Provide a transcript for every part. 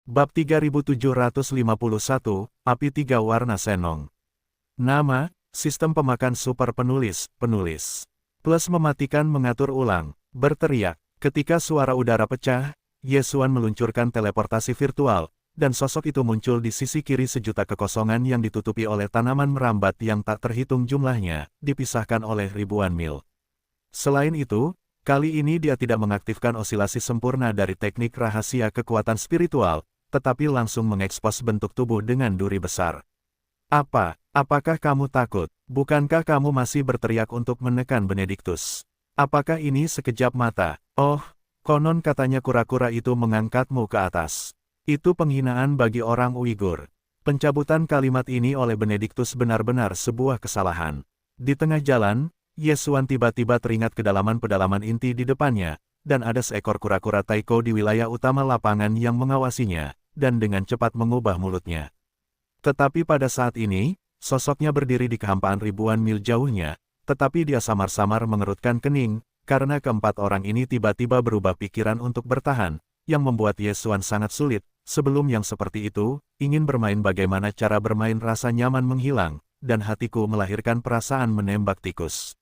Bab 3751, Api Tiga Warna Senong. Nama, Sistem Pemakan Super Penulis, Plus mematikan mengatur ulang, berteriak. Ketika suara udara pecah, Yesuan meluncurkan teleportasi virtual, dan sosok itu muncul di sisi kiri sejuta kekosongan yang ditutupi oleh tanaman merambat yang tak terhitung jumlahnya, dipisahkan oleh ribuan mil. Selain itu, kali ini dia tidak mengaktifkan osilasi sempurna dari teknik rahasia kekuatan spiritual, tetapi langsung mengekspos bentuk tubuh dengan duri besar. Apakah kamu takut? Bukankah kamu masih berteriak untuk menekan Benediktus? Apakah ini sekejap mata? Oh, konon katanya kura-kura itu mengangkatmu ke atas. Itu penghinaan bagi orang Uighur. Pencabutan kalimat ini oleh Benediktus benar-benar sebuah kesalahan. Di tengah jalan, Yesuan tiba-tiba teringat kedalaman pedalaman inti di depannya, dan ada seekor kura-kura taiko di wilayah utama lapangan yang mengawasinya, dan dengan cepat mengubah mulutnya. Tetapi pada saat ini, sosoknya berdiri di kehampaan ribuan mil jauhnya, tetapi dia samar-samar mengerutkan kening, karena keempat orang ini tiba-tiba berubah pikiran untuk bertahan, yang membuat Yesuan sangat sulit. Sebelum yang seperti itu, ingin bermain bagaimana cara bermain rasa nyaman menghilang, dan hatiku melahirkan perasaan menembak tikus.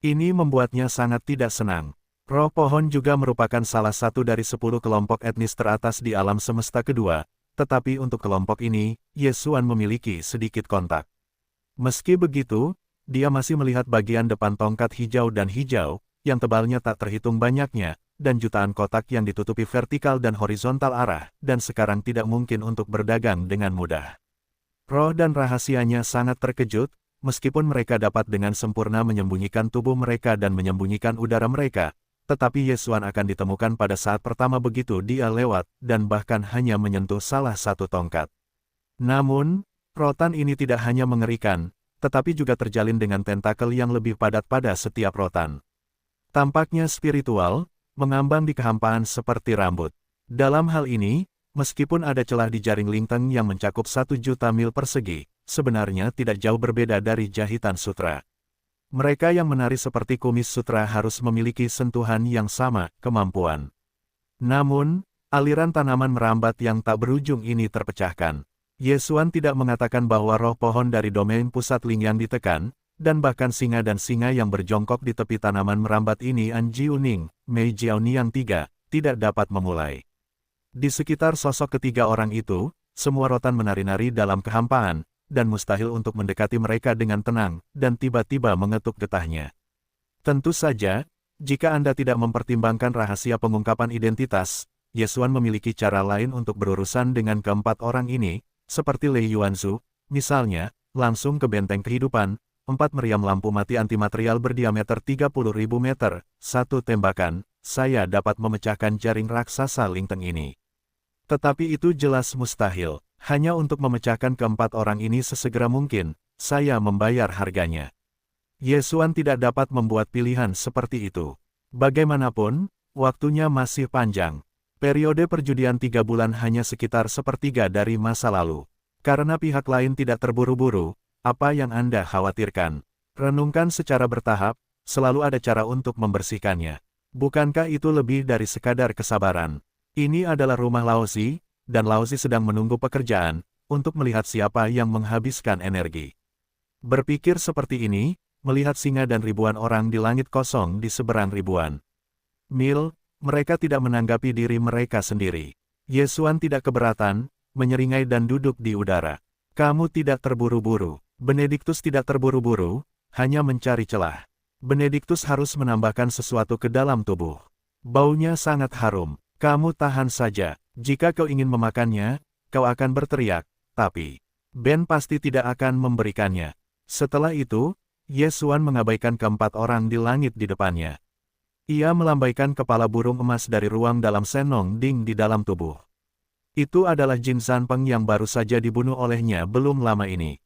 Ini membuatnya sangat tidak senang. Roh pohon juga merupakan salah satu dari 10 kelompok etnis teratas di alam semesta kedua, tetapi untuk kelompok ini, Yesuan memiliki sedikit kontak. Meski begitu, dia masih melihat bagian depan tongkat hijau dan hijau, yang tebalnya tak terhitung banyaknya, dan jutaan kotak yang ditutupi vertikal dan horizontal arah, dan sekarang tidak mungkin untuk berdagang dengan mudah. Roh dan rahasianya sangat terkejut, meskipun mereka dapat dengan sempurna menyembunyikan tubuh mereka dan menyembunyikan udara mereka, tetapi Yesuan akan ditemukan pada saat pertama begitu dia lewat, dan bahkan hanya menyentuh salah satu tongkat. Namun, rotan ini tidak hanya mengerikan, tetapi juga terjalin dengan tentakel yang lebih padat pada setiap rotan. Tampaknya spiritual, mengambang di kehampaan seperti rambut. Dalam hal ini, meskipun ada celah di jaring linteng yang mencakup 1 juta mil persegi, sebenarnya tidak jauh berbeda dari jahitan sutra. Mereka yang menari seperti kumis sutra harus memiliki sentuhan yang sama, kemampuan. Namun, aliran tanaman merambat yang tak berujung ini terpecahkan. Yesuan tidak mengatakan bahwa roh pohon dari domain pusat Ling yang ditekan, dan bahkan singa dan singa yang berjongkok di tepi tanaman merambat ini Anjiuning, Mei Jiaoniang 3, tidak dapat memulai. Di sekitar sosok ketiga orang itu, semua rotan menari-nari dalam kehampaan, dan mustahil untuk mendekati mereka dengan tenang, dan tiba-tiba mengetuk getahnya. Tentu saja, jika Anda tidak mempertimbangkan rahasia pengungkapan identitas, Yesuan memiliki cara lain untuk berurusan dengan keempat orang ini, seperti Lei Yuanzu, misalnya, langsung ke benteng kehidupan, 4 meriam lampu mati antimaterial berdiameter 30.000 meter, 1 tembakan, saya dapat memecahkan jaring raksasa linteng ini. Tetapi itu jelas mustahil. Hanya untuk memecahkan keempat orang ini sesegera mungkin, saya membayar harganya. Yesuan tidak dapat membuat pilihan seperti itu. Bagaimanapun, waktunya masih panjang. Periode perjudian 3 bulan hanya sekitar sepertiga dari masa lalu. Karena pihak lain tidak terburu-buru, apa yang Anda khawatirkan? Renungkan secara bertahap, selalu ada cara untuk membersihkannya. Bukankah itu lebih dari sekadar kesabaran? Ini adalah rumah Laozi, dan Laozi sedang menunggu pekerjaan, untuk melihat siapa yang menghabiskan energi. Berpikir seperti ini, melihat singa dan ribuan orang di langit kosong di seberang ribuan mil, mereka tidak menanggapi diri mereka sendiri. Yesuan tidak keberatan, menyeringai dan duduk di udara. Kamu tidak terburu-buru. Benediktus tidak terburu-buru, hanya mencari celah. Benediktus harus menambahkan sesuatu ke dalam tubuh. Baunya sangat harum. Kamu tahan saja. Jika kau ingin memakannya, kau akan berteriak, tapi Ben pasti tidak akan memberikannya. Setelah itu, Yesuan mengabaikan keempat orang di langit di depannya. Ia melambaikan kepala burung emas dari ruang dalam Senong Ding di dalam tubuh. Itu adalah Jin Zanpeng yang baru saja dibunuh olehnya belum lama ini.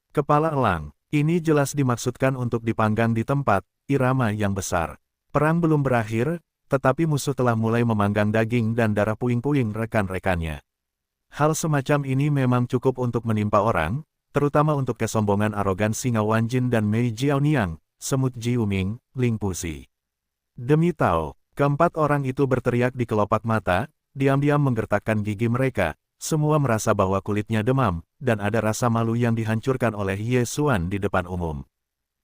Kepala elang, ini jelas dimaksudkan untuk dipanggang di tempat, irama yang besar. Perang belum berakhir, tetapi musuh telah mulai memanggang daging dan darah puing-puing rekan-rekannya. Hal semacam ini memang cukup untuk menimpa orang, terutama untuk kesombongan arogan singa Wanjin dan Mei Jiaoniang, semut Jiuming, Ling Puzi. Demi Tao, keempat orang itu berteriak di kelopak mata, diam-diam menggertakkan gigi mereka. Semua merasa bahwa kulitnya demam, dan ada rasa malu yang dihancurkan oleh Ye Xuan di depan umum.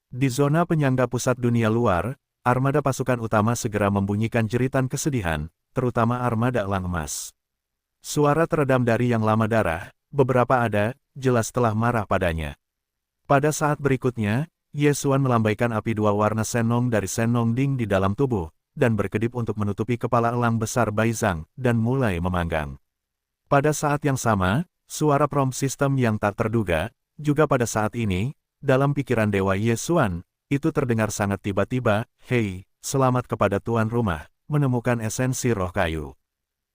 Di zona penyangga pusat dunia luar, armada pasukan utama segera membunyikan jeritan kesedihan, terutama armada elang emas. Suara teredam dari yang lama darah, beberapa ada, jelas telah marah padanya. Pada saat berikutnya, Ye Xuan melambaikan api dua warna Shenong dari Shenong Ding di dalam tubuh, dan berkedip untuk menutupi kepala elang besar Baizhang, dan mulai memanggang. Pada saat yang sama, suara prompt system yang tak terduga, juga pada saat ini, dalam pikiran Dewa Ye Xuan, itu terdengar sangat tiba-tiba, "Hei, selamat kepada tuan rumah, menemukan esensi roh kayu."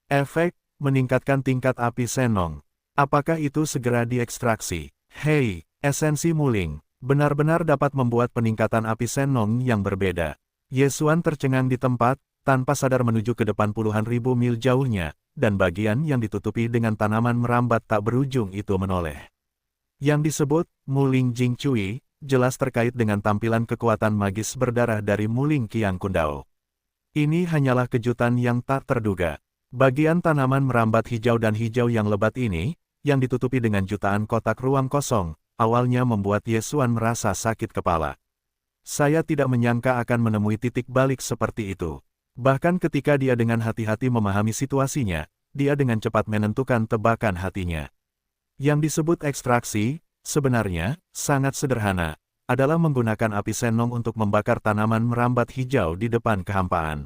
Efek, meningkatkan tingkat api Shenong. Apakah itu segera diekstraksi? Hei, esensi Muling, benar-benar dapat membuat peningkatan api Shenong yang berbeda. Ye Xuan tercengang di tempat, tanpa sadar menuju ke depan puluhan ribu mil jauhnya, dan bagian yang ditutupi dengan tanaman merambat tak berujung itu menoleh. Yang disebut, Muling Jing Cui, jelas terkait dengan tampilan kekuatan magis berdarah dari Muling Qiang Kundao. Ini hanyalah kejutan yang tak terduga. Bagian tanaman merambat hijau dan hijau yang lebat ini, yang ditutupi dengan jutaan kotak ruang kosong, awalnya membuat Ye Xuan merasa sakit kepala. Saya tidak menyangka akan menemui titik balik seperti itu. Bahkan ketika dia dengan hati-hati memahami situasinya, dia dengan cepat menentukan tebakan hatinya. Yang disebut ekstraksi, sebenarnya, sangat sederhana, adalah menggunakan api Shenong untuk membakar tanaman merambat hijau di depan kehampaan.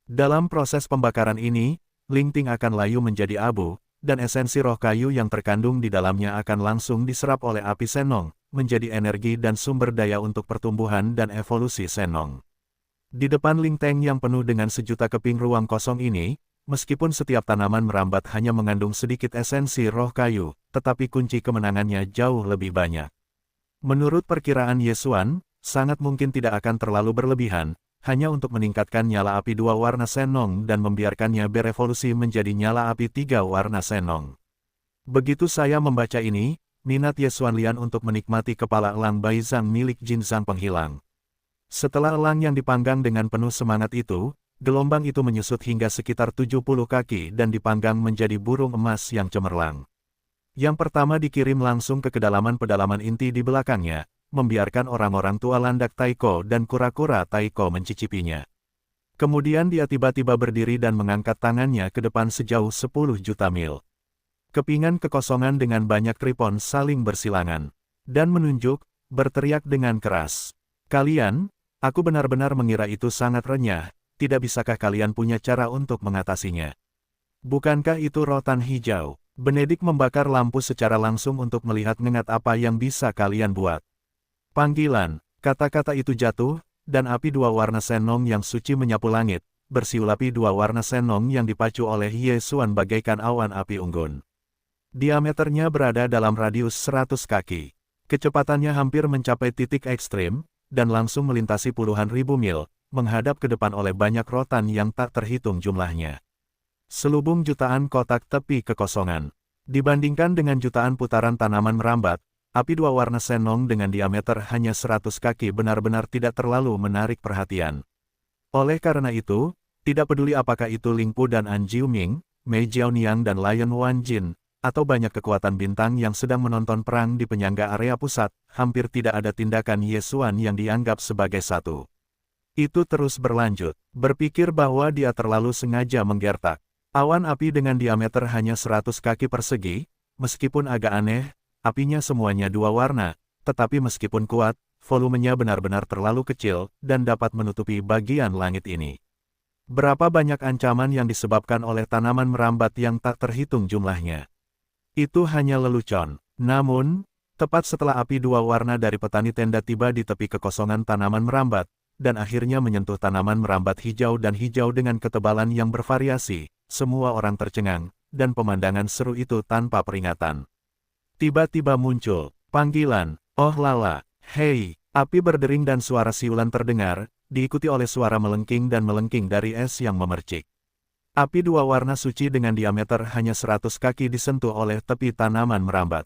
Dalam proses pembakaran ini, Lingting akan layu menjadi abu, dan esensi roh kayu yang terkandung di dalamnya akan langsung diserap oleh api Shenong, menjadi energi dan sumber daya untuk pertumbuhan dan evolusi Shenong. Di depan Lingteng yang penuh dengan sejuta keping ruang kosong ini, meskipun setiap tanaman merambat hanya mengandung sedikit esensi roh kayu, tetapi kunci kemenangannya jauh lebih banyak. Menurut perkiraan Ye Xuan, sangat mungkin tidak akan terlalu berlebihan, hanya untuk meningkatkan nyala api dua warna Shenong dan membiarkannya berevolusi menjadi nyala api tiga warna Shenong. Begitu saya membaca ini, minat Ye Xuan Lian untuk menikmati kepala elang Baizhang milik Jin Zhang penghilang. Setelah elang yang dipanggang dengan penuh semangat itu, gelombang itu menyusut hingga sekitar 70 kaki dan dipanggang menjadi burung emas yang cemerlang. Yang pertama dikirim langsung ke kedalaman pedalaman inti di belakangnya, membiarkan orang-orang tua landak Taiko dan kura-kura Taiko mencicipinya. Kemudian dia tiba-tiba berdiri dan mengangkat tangannya ke depan sejauh 10 juta mil. Kepingan kekosongan dengan banyak tripon saling bersilangan. Dan menunjuk, berteriak dengan keras. "Kalian, aku benar-benar mengira itu sangat renyah, tidak bisakah kalian punya cara untuk mengatasinya? Bukankah itu rotan hijau?" Benedik membakar lampu secara langsung untuk melihat ngengat apa yang bisa kalian buat. Panggilan, kata-kata itu jatuh, dan api dua warna Shenong yang suci menyapu langit, bersiul api dua warna Shenong yang dipacu oleh Ye Xuan bagaikan awan api unggun. Diameternya berada dalam radius 100 kaki. Kecepatannya hampir mencapai titik ekstrim, dan langsung melintasi puluhan ribu mil, menghadap ke depan oleh banyak rotan yang tak terhitung jumlahnya. Selubung jutaan kotak tepi kekosongan. Dibandingkan dengan jutaan putaran tanaman merambat, api dua warna Shenong dengan diameter hanya 100 kaki benar-benar tidak terlalu menarik perhatian. Oleh karena itu, tidak peduli apakah itu Ling Pu dan An Jiuming, Mei Jiaoniang dan Lion Wanjin, atau banyak kekuatan bintang yang sedang menonton perang di penyangga area pusat, hampir tidak ada tindakan Ye Xuan yang dianggap sebagai satu. Itu terus berlanjut, berpikir bahwa dia terlalu sengaja menggertak. Awan api dengan diameter hanya 100 kaki persegi, meskipun agak aneh, apinya semuanya dua warna, tetapi meskipun kuat, volumenya benar-benar terlalu kecil, dan dapat menutupi bagian langit ini. Berapa banyak ancaman yang disebabkan oleh tanaman merambat yang tak terhitung jumlahnya. Itu hanya lelucon. Namun, tepat setelah api dua warna dari petani tenda tiba di tepi kekosongan tanaman merambat, dan akhirnya menyentuh tanaman merambat hijau dan hijau dengan ketebalan yang bervariasi, semua orang tercengang, dan pemandangan seru itu tanpa peringatan. Tiba-tiba muncul, panggilan, "Oh lala, hei!" Api berdering dan suara siulan terdengar, diikuti oleh suara melengking dan melengking dari es yang memercik. Api dua warna suci dengan diameter hanya 100 kaki disentuh oleh tepi tanaman merambat.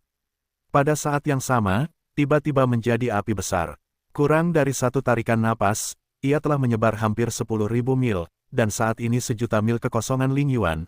Pada saat yang sama, tiba-tiba menjadi api besar. Kurang dari satu tarikan napas, ia telah menyebar hampir 10.000 mil, dan saat ini sejuta mil kekosongan Ling Yuan,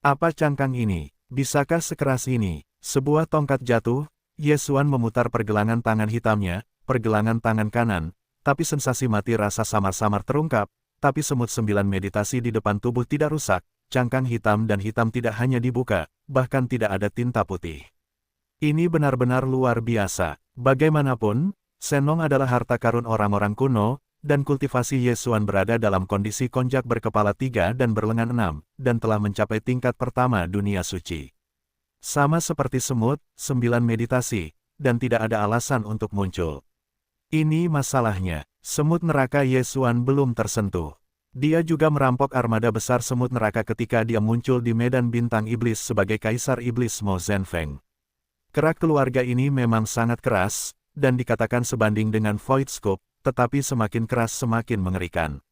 Apa cangkang ini? Bisakah sekeras ini? Sebuah tongkat jatuh, Ye Xuan memutar pergelangan tangan hitamnya, pergelangan tangan kanan, tapi sensasi mati rasa samar-samar terungkap, tapi semut 9 meditasi di depan tubuh tidak rusak, cangkang hitam dan hitam tidak hanya dibuka, bahkan tidak ada tinta putih. Ini benar-benar luar biasa. Bagaimanapun, Senong adalah harta karun orang-orang kuno, dan kultivasi Ye Xuan berada dalam kondisi konjak berkepala 3 dan berlengan 6, dan telah mencapai tingkat pertama dunia suci. Sama seperti semut, 9 meditasi, dan tidak ada alasan untuk muncul. Ini masalahnya, semut neraka Ye Xuan belum tersentuh. Dia juga merampok armada besar semut neraka ketika dia muncul di medan bintang iblis sebagai kaisar iblis Mo Zhenfeng. Kerak keluarga ini memang sangat keras, dan dikatakan sebanding dengan Void Scope, tetapi semakin keras semakin mengerikan.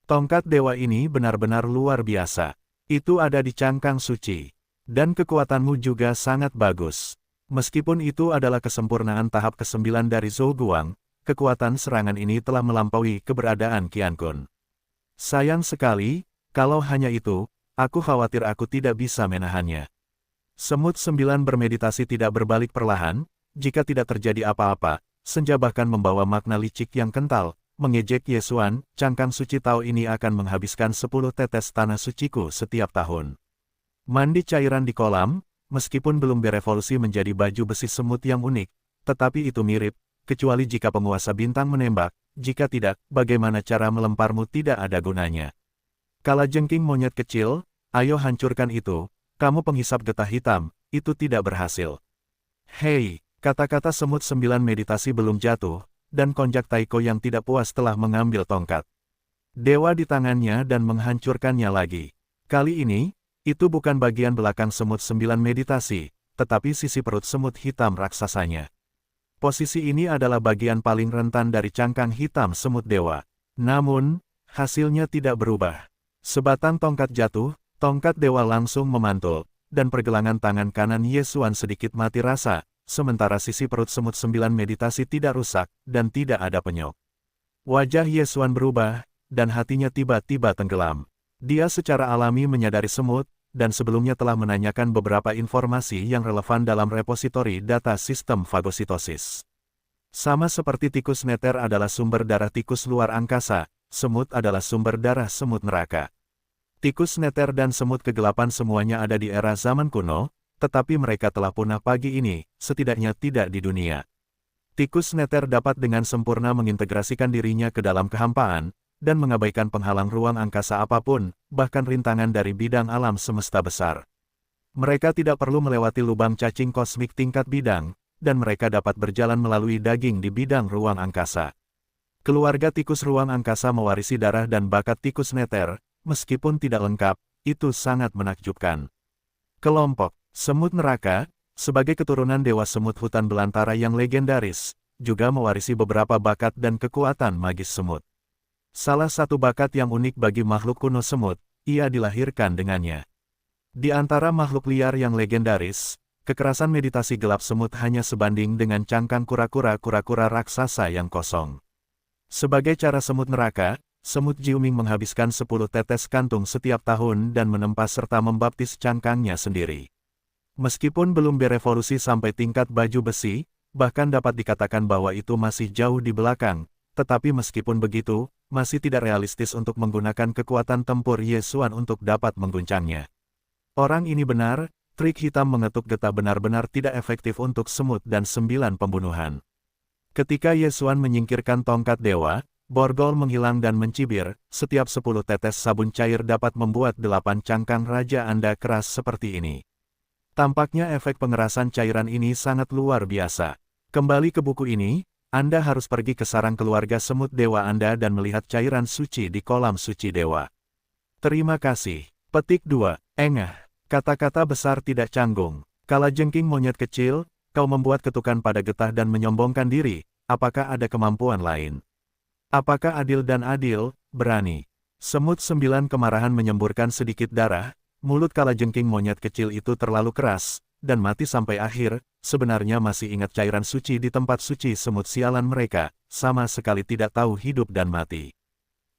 Tongkat dewa ini benar-benar luar biasa. Itu ada di cangkang suci. Dan kekuatanmu juga sangat bagus. Meskipun itu adalah kesempurnaan tahap ke-9 dari Zhou Guang, kekuatan serangan ini telah melampaui keberadaan Qian Kun. Sayang sekali, kalau hanya itu, aku khawatir aku tidak bisa menahannya. Semut 9 bermeditasi tidak berbalik perlahan, jika tidak terjadi apa-apa, senja bahkan membawa makna licik yang kental, mengejek Ye Xuan, cangkang suci Tao ini akan menghabiskan 10 tetes tanah suciku setiap tahun. Mandi cairan di kolam, meskipun belum berevolusi menjadi baju besi semut yang unik, tetapi itu mirip, kecuali jika penguasa bintang menembak, jika tidak, bagaimana cara melemparmu tidak ada gunanya. Kalajengking monyet kecil, ayo hancurkan itu, kamu penghisap getah hitam, itu tidak berhasil. Hei, kata-kata semut 9 meditasi belum jatuh, dan konjak Taiko yang tidak puas telah mengambil tongkat dewa di tangannya dan menghancurkannya lagi. Kali ini, itu bukan bagian belakang semut 9 meditasi, tetapi sisi perut semut hitam raksasanya. Posisi ini adalah bagian paling rentan dari cangkang hitam semut dewa. Namun, hasilnya tidak berubah. Sebatang tongkat jatuh, tongkat dewa langsung memantul, dan pergelangan tangan kanan Ye Xuan sedikit mati rasa, sementara sisi perut semut 9 meditasi tidak rusak, dan tidak ada penyok. Wajah Ye Xuan berubah, dan hatinya tiba-tiba tenggelam. Dia secara alami menyadari semut, dan sebelumnya telah menanyakan beberapa informasi yang relevan dalam repositori data sistem fagositosis. Sama seperti tikus neter adalah sumber darah tikus luar angkasa, semut adalah sumber darah semut neraka. Tikus neter dan semut kegelapan semuanya ada di era zaman kuno, tetapi mereka telah punah pagi ini, setidaknya tidak di dunia. Tikus neter dapat dengan sempurna mengintegrasikan dirinya ke dalam kehampaan, dan mengabaikan penghalang ruang angkasa apapun, bahkan rintangan dari bidang alam semesta besar. Mereka tidak perlu melewati lubang cacing kosmik tingkat bidang, dan mereka dapat berjalan melalui daging di bidang ruang angkasa. Keluarga tikus ruang angkasa mewarisi darah dan bakat tikus neter, meskipun tidak lengkap, itu sangat menakjubkan. Kelompok semut neraka, sebagai keturunan dewa semut hutan belantara yang legendaris, juga mewarisi beberapa bakat dan kekuatan magis semut. Salah satu bakat yang unik bagi makhluk kuno semut, ia dilahirkan dengannya. Di antara makhluk liar yang legendaris, kekerasan meditasi gelap semut hanya sebanding dengan cangkang kura-kura raksasa yang kosong. Sebagai cara semut neraka, semut Jiuming menghabiskan 10 tetes kantung setiap tahun dan menempa serta membaptis cangkangnya sendiri. Meskipun belum berevolusi sampai tingkat baju besi, bahkan dapat dikatakan bahwa itu masih jauh di belakang, tetapi meskipun begitu, masih tidak realistis untuk menggunakan kekuatan tempur Ye Xuan untuk dapat mengguncangnya. Orang ini benar, trik hitam mengetuk getah benar-benar tidak efektif untuk semut dan 9 pembunuhan. Ketika Ye Xuan menyingkirkan tongkat dewa, borgol menghilang dan mencibir, setiap 10 tetes sabun cair dapat membuat 8 cangkang raja Anda keras seperti ini. Tampaknya efek pengerasan cairan ini sangat luar biasa. Kembali ke buku ini, Anda harus pergi ke sarang keluarga semut dewa Anda dan melihat cairan suci di kolam suci dewa. Terima kasih. Petik 2. Engah. Kata-kata besar tidak canggung. Kalajengking monyet kecil, kau membuat ketukan pada getah dan menyombongkan diri, apakah ada kemampuan lain? Apakah adil dan adil, berani? Semut 9 kemarahan menyemburkan sedikit darah, mulut kalajengking monyet kecil itu terlalu keras, dan mati sampai akhir, sebenarnya masih ingat cairan suci di tempat suci semut sialan mereka, sama sekali tidak tahu hidup dan mati.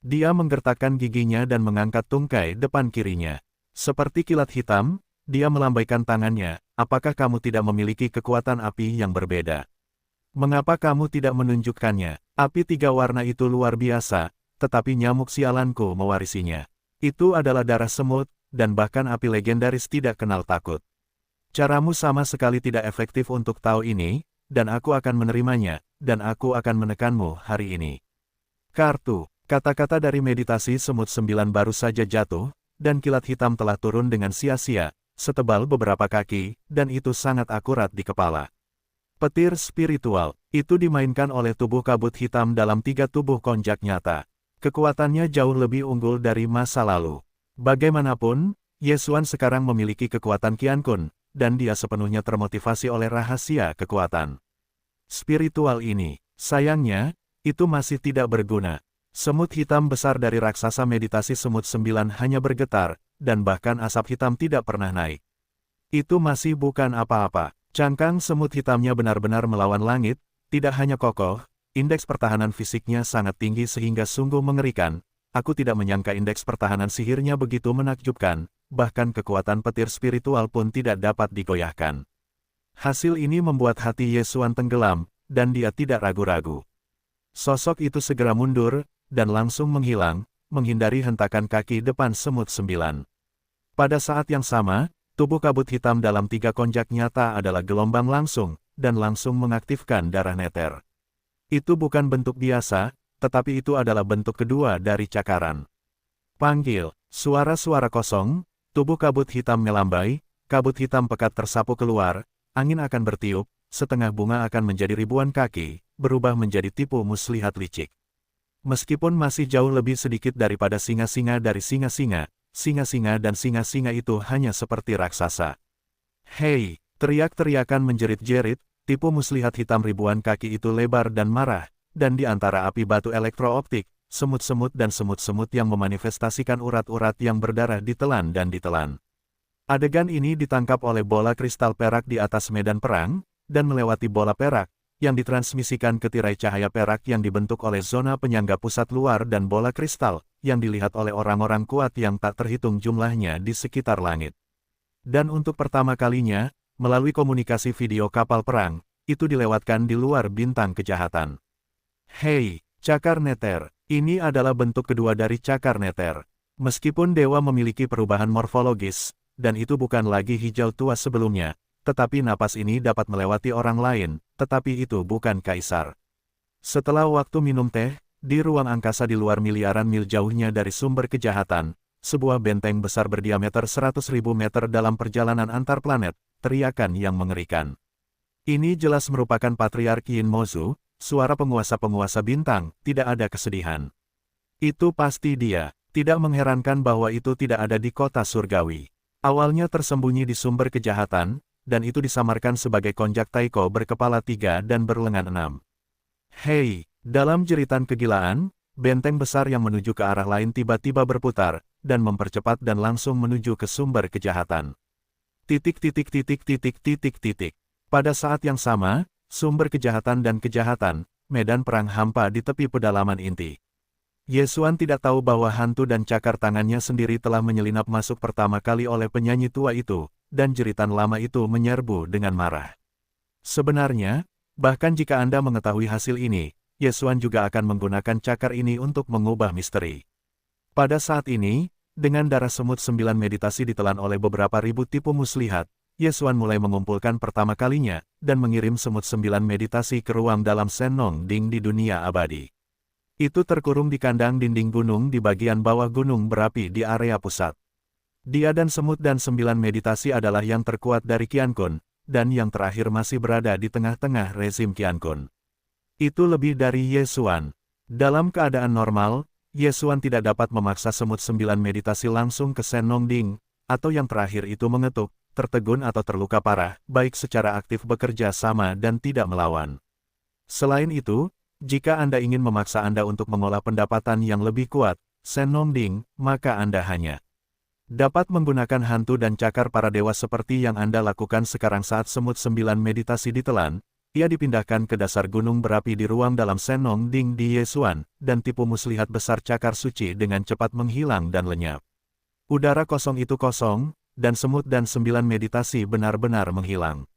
Dia menggertakkan giginya dan mengangkat tungkai depan kirinya. Seperti kilat hitam, dia melambaikan tangannya, apakah kamu tidak memiliki kekuatan api yang berbeda? Mengapa kamu tidak menunjukkannya? Api 3 warna itu luar biasa, tetapi nyamuk sialanku mewarisinya. Itu adalah darah semut, dan bahkan api legendaris tidak kenal takut. Caramu sama sekali tidak efektif untuk tahu ini, dan aku akan menerimanya, dan aku akan menekanmu hari ini. Kartu, kata-kata dari meditasi semut 9 baru saja jatuh, dan kilat hitam telah turun dengan sia-sia, setebal beberapa kaki, dan itu sangat akurat di kepala. Petir spiritual, itu dimainkan oleh tubuh kabut hitam dalam 3 tubuh konjak nyata. Kekuatannya jauh lebih unggul dari masa lalu. Bagaimanapun, Yesuan sekarang memiliki kekuatan Qiankun, dan dia sepenuhnya termotivasi oleh rahasia kekuatan spiritual ini. Sayangnya, itu masih tidak berguna. Semut hitam besar dari raksasa meditasi semut 9 hanya bergetar, dan bahkan asap hitam tidak pernah naik. Itu masih bukan apa-apa. Cangkang semut hitamnya benar-benar melawan langit, tidak hanya kokoh, indeks pertahanan fisiknya sangat tinggi sehingga sungguh mengerikan. Aku tidak menyangka indeks pertahanan sihirnya begitu menakjubkan, bahkan kekuatan petir spiritual pun tidak dapat digoyahkan. Hasil ini membuat hati Yesuan tenggelam, dan dia tidak ragu-ragu. Sosok itu segera mundur, dan langsung menghilang, menghindari hentakan kaki depan semut 9. Pada saat yang sama, tubuh kabut hitam dalam 3 konjak nyata adalah gelombang langsung, dan langsung mengaktifkan darah neter. Itu bukan bentuk biasa, tetapi itu adalah bentuk kedua dari cakaran. Panggil, suara-suara kosong, tubuh kabut hitam melambai, kabut hitam pekat tersapu keluar, angin akan bertiup, setengah bunga akan menjadi ribuan kaki, berubah menjadi tipu muslihat licik. Meskipun masih jauh lebih sedikit daripada singa-singa dari singa-singa, singa-singa dan singa-singa itu hanya seperti raksasa. Hei, teriak-teriakan menjerit-jerit, tipu muslihat hitam ribuan kaki itu lebar dan marah, dan di antara api batu elektrooptik, semut-semut dan semut-semut yang memanifestasikan urat-urat yang berdarah ditelan dan ditelan. Adegan ini ditangkap oleh bola kristal perak di atas medan perang, dan melewati bola perak, yang ditransmisikan ke tirai cahaya perak yang dibentuk oleh zona penyangga pusat luar dan bola kristal, yang dilihat oleh orang-orang kuat yang tak terhitung jumlahnya di sekitar langit. Dan untuk pertama kalinya, melalui komunikasi video kapal perang, itu dilewatkan di luar bintang kejahatan. Hei, cakar neter, ini adalah bentuk kedua dari cakar neter. Meskipun dewa memiliki perubahan morfologis, dan itu bukan lagi hijau tua sebelumnya, tetapi napas ini dapat melewati orang lain, tetapi itu bukan kaisar. Setelah waktu minum teh, di ruang angkasa di luar miliaran mil jauhnya dari sumber kejahatan, sebuah benteng besar berdiameter 100.000 meter dalam perjalanan antar planet, teriakan yang mengerikan. Ini jelas merupakan Patriark Yin Mozu, suara penguasa-penguasa bintang, tidak ada kesedihan. Itu pasti dia, tidak mengherankan bahwa itu tidak ada di kota surgawi. Awalnya tersembunyi di sumber kejahatan, dan itu disamarkan sebagai konjak taiko berkepala 3 dan berlengan 6. Hei, dalam jeritan kegilaan, benteng besar yang menuju ke arah lain tiba-tiba berputar, dan mempercepat dan langsung menuju ke sumber kejahatan. Titik. Pada saat yang sama, sumber kejahatan dan kejahatan, medan perang hampa di tepi pedalaman inti. Yesuan tidak tahu bahwa hantu dan cakar tangannya sendiri telah menyelinap masuk pertama kali oleh penyanyi tua itu, dan jeritan lama itu menyerbu dengan marah. Sebenarnya, bahkan jika Anda mengetahui hasil ini, Yesuan juga akan menggunakan cakar ini untuk mengubah misteri. Pada saat ini, dengan darah semut 9 meditasi ditelan oleh beberapa ribu tipu muslihat, Yesuan mulai mengumpulkan pertama kalinya, dan mengirim semut 9 meditasi ke ruang dalam Senong Ding di dunia abadi. Itu terkurung di kandang dinding gunung di bagian bawah gunung berapi di area pusat. Dia dan semut dan 9 meditasi adalah yang terkuat dari Qiankun, dan yang terakhir masih berada di tengah-tengah rezim Qiankun. Itu lebih dari Yesuan. Dalam keadaan normal, Yesuan tidak dapat memaksa semut 9 meditasi langsung ke Senong Ding, atau yang terakhir itu mengetuk, tertegun atau terluka parah, baik secara aktif bekerja sama dan tidak melawan. Selain itu, jika Anda ingin memaksa Anda untuk mengolah pendapatan yang lebih kuat, Senong Ding, maka Anda hanya dapat menggunakan hantu dan cakar para dewa seperti yang Anda lakukan sekarang saat semut 9 meditasi ditelan. Ia dipindahkan ke dasar gunung berapi di ruang dalam Senong Ding di Yesuan, dan tipu muslihat besar cakar suci dengan cepat menghilang dan lenyap. Udara kosong itu kosong, dan semut dan 9 meditasi benar-benar menghilang.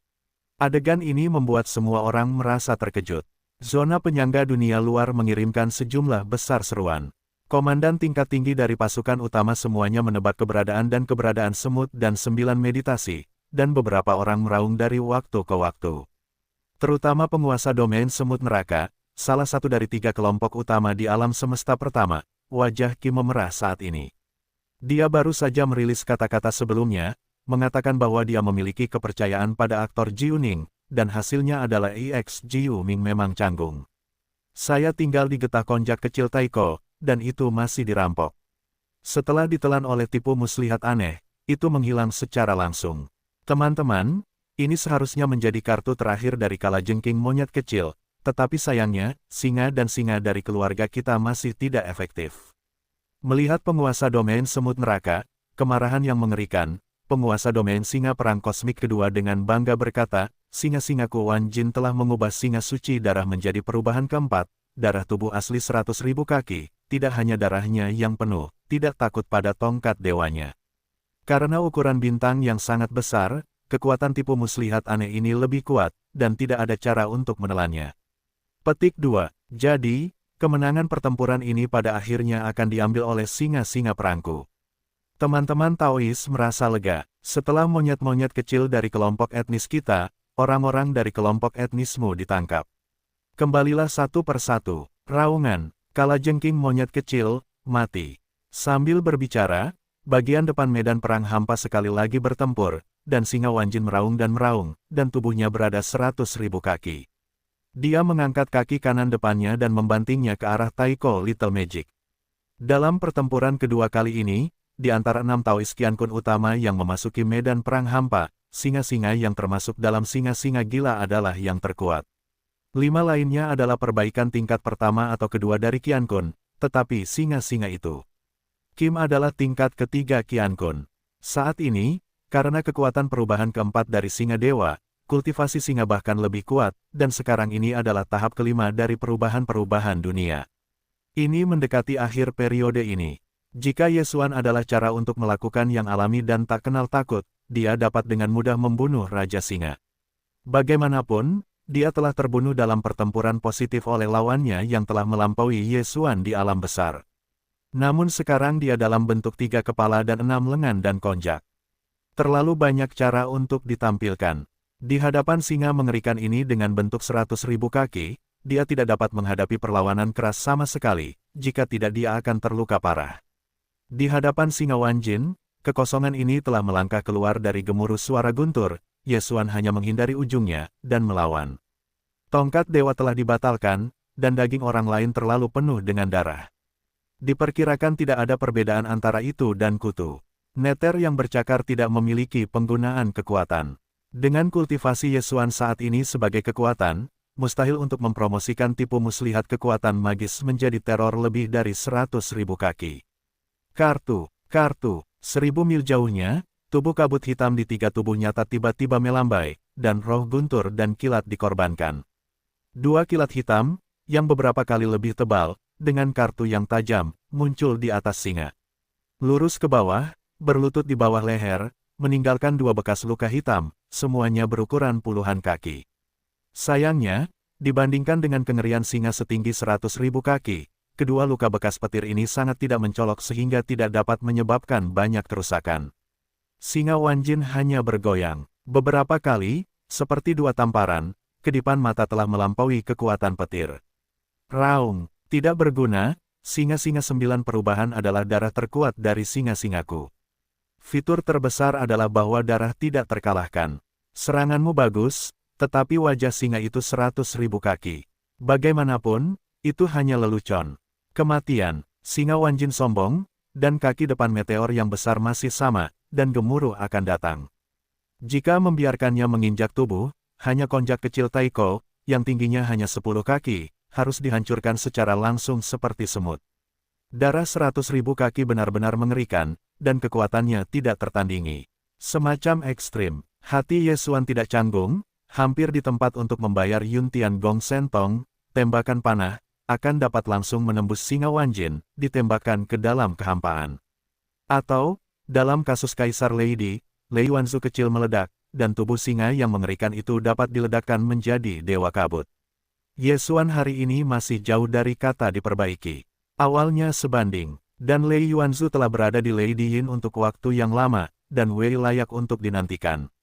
Adegan ini membuat semua orang merasa terkejut. Zona penyangga dunia luar mengirimkan sejumlah besar seruan. Komandan tingkat tinggi dari pasukan utama semuanya menebak keberadaan dan keberadaan semut dan 9 meditasi, dan beberapa orang meraung dari waktu ke waktu. Terutama penguasa domain semut neraka, salah satu dari 3 kelompok utama di alam semesta pertama. Wajah Kim memerah saat ini. Dia baru saja merilis kata-kata sebelumnya, mengatakan bahwa dia memiliki kepercayaan pada aktor Jiu Ning, dan hasilnya adalah EX Jiu Ming memang canggung. Saya tinggal di getah konjak kecil Taiko, dan itu masih dirampok. Setelah ditelan oleh tipu muslihat aneh, itu menghilang secara langsung. Teman-teman, ini seharusnya menjadi kartu terakhir dari kalajengking monyet kecil, tetapi sayangnya, singa dan singa dari keluarga kita masih tidak efektif. Melihat penguasa domain semut neraka, kemarahan yang mengerikan, penguasa domain singa perang kosmik kedua dengan bangga berkata, singa-singaku Wan Jin telah mengubah singa suci darah menjadi perubahan keempat, darah tubuh asli 100.000 kaki, tidak hanya darahnya yang penuh, tidak takut pada tongkat dewanya. Karena ukuran bintang yang sangat besar, kekuatan tipu muslihat aneh ini lebih kuat, dan tidak ada cara untuk menelannya. Petik 2. Jadi, kemenangan pertempuran ini pada akhirnya akan diambil oleh singa-singa perangku. Teman-teman Taois merasa lega, setelah monyet-monyet kecil dari kelompok etnis kita, orang-orang dari kelompok etnismu ditangkap. Kembalilah satu persatu, raungan, kalajengking monyet kecil, mati. Sambil berbicara, bagian depan medan perang hampa sekali lagi bertempur, dan singa Wan Jin meraung, dan tubuhnya berada 100.000 kaki. Dia mengangkat kaki kanan depannya dan membantingnya ke arah Taiko Little Magic. Dalam pertempuran kedua kali ini, di antara 6 Taois Qiankun utama yang memasuki medan perang hampa, singa-singa yang termasuk dalam singa-singa gila adalah yang terkuat. 5 lainnya adalah perbaikan tingkat pertama atau kedua dari Qiankun, tetapi singa-singa itu. Kim adalah tingkat ketiga Qiankun. Saat ini, karena kekuatan perubahan keempat dari singa dewa, kultivasi singa bahkan lebih kuat, dan sekarang ini adalah tahap kelima dari perubahan-perubahan dunia. Ini mendekati akhir periode ini. Jika Yesuan adalah cara untuk melakukan yang alami dan tak kenal takut, dia dapat dengan mudah membunuh Raja Singa. Bagaimanapun, dia telah terbunuh dalam pertempuran positif oleh lawannya yang telah melampaui Yesuan di alam besar. Namun sekarang dia dalam bentuk 3 kepala dan 6 lengan dan konjak. Terlalu banyak cara untuk ditampilkan. Di hadapan singa mengerikan ini dengan bentuk 100.000 kaki, dia tidak dapat menghadapi perlawanan keras sama sekali, jika tidak dia akan terluka parah. Di hadapan singa Wan Jin, kekosongan ini telah melangkah keluar dari gemuruh suara guntur, Yesuan hanya menghindari ujungnya, dan melawan. Tongkat dewa telah dibatalkan, dan daging orang lain terlalu penuh dengan darah. Diperkirakan tidak ada perbedaan antara itu dan kutu. Neter yang bercakar tidak memiliki penggunaan kekuatan. Dengan kultivasi Yesuan saat ini sebagai kekuatan, mustahil untuk mempromosikan tipu muslihat kekuatan magis menjadi teror lebih dari 100.000 kaki. Kartu, 1000 mil jauhnya, tubuh kabut hitam di 3 tubuh nyata tiba-tiba melambai, dan roh guntur dan kilat dikorbankan. 2 kilat hitam, yang beberapa kali lebih tebal, dengan kartu yang tajam, muncul di atas singa. Lurus ke bawah, berlutut di bawah leher, meninggalkan 2 bekas luka hitam, semuanya berukuran puluhan kaki. Sayangnya, dibandingkan dengan kengerian singa setinggi 100.000 kaki, kedua luka bekas petir ini sangat tidak mencolok sehingga tidak dapat menyebabkan banyak kerusakan. Singa Wan Jin hanya bergoyang. Beberapa kali, seperti 2 tamparan, kedipan mata telah melampaui kekuatan petir. Raung, tidak berguna, singa-singa 9 perubahan adalah darah terkuat dari singa-singaku. Fitur terbesar adalah bahwa darah tidak terkalahkan. Seranganmu bagus, tetapi wajah singa itu 100.000 kaki. Bagaimanapun, itu hanya lelucon. Kematian, singa Wan Jin sombong, dan kaki depan meteor yang besar masih sama, dan gemuruh akan datang. Jika membiarkannya menginjak tubuh, hanya konjak kecil Taiko, yang tingginya hanya 10 kaki, harus dihancurkan secara langsung seperti semut. Darah 100.000 kaki benar-benar mengerikan, dan kekuatannya tidak tertandingi. Semacam ekstrim, hati Yesuan tidak canggung, hampir di tempat untuk membayar Yuntian Gong Sentong, tembakan panah, akan dapat langsung menembus singa Wan Jin, ditembakkan ke dalam kehampaan. Atau, Dalam kasus Kaisar Lady, Lei Yuanzu kecil meledak, dan tubuh singa yang mengerikan itu dapat diledakkan menjadi dewa kabut. Ye Xuan hari ini masih jauh dari kata diperbaiki. Awalnya sebanding, dan Lei Yuanzu telah berada di Lady Yin untuk waktu yang lama, dan Wei layak untuk dinantikan.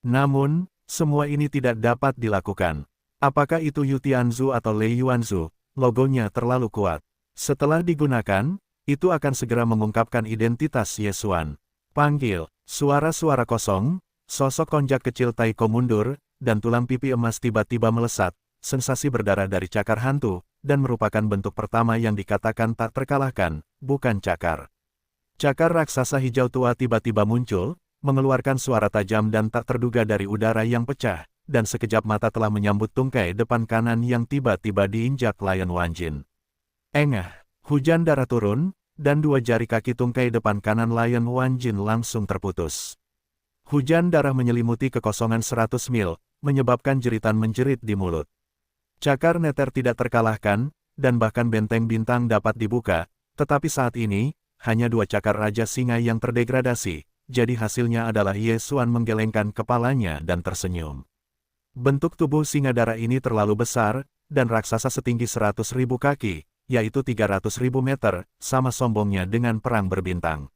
Namun, semua ini tidak dapat dilakukan. Apakah itu Yu Tianzu atau Lei Yuanzu, logonya terlalu kuat. Setelah digunakan, itu akan segera mengungkapkan identitas Ye Xuan. Panggil. Suara-suara kosong, sosok konjak kecil Taiko mundur, dan tulang pipi emas tiba-tiba melesat, sensasi berdarah dari cakar hantu, dan merupakan bentuk pertama yang dikatakan tak terkalahkan, bukan cakar. Cakar raksasa hijau tua tiba-tiba muncul, mengeluarkan suara tajam dan tak terduga dari udara yang pecah, dan sekejap mata telah menyambut tungkai depan kanan yang tiba-tiba diinjak Lion Wanjin. Engah, hujan darah turun, dan dua jari kaki tungkai depan kanan Lion Wanjin langsung terputus. Hujan darah menyelimuti kekosongan 100 mil, menyebabkan jeritan menjerit di mulut. Cakar neter tidak terkalahkan, dan bahkan benteng bintang dapat dibuka, tetapi saat ini, hanya dua cakar Raja Singa yang terdegradasi, jadi hasilnya adalah Ye Xuan menggelengkan kepalanya dan tersenyum. Bentuk tubuh singa darah ini terlalu besar, dan raksasa setinggi 100.000 kaki, yaitu 300.000 meter, sama sombongnya dengan perang berbintang.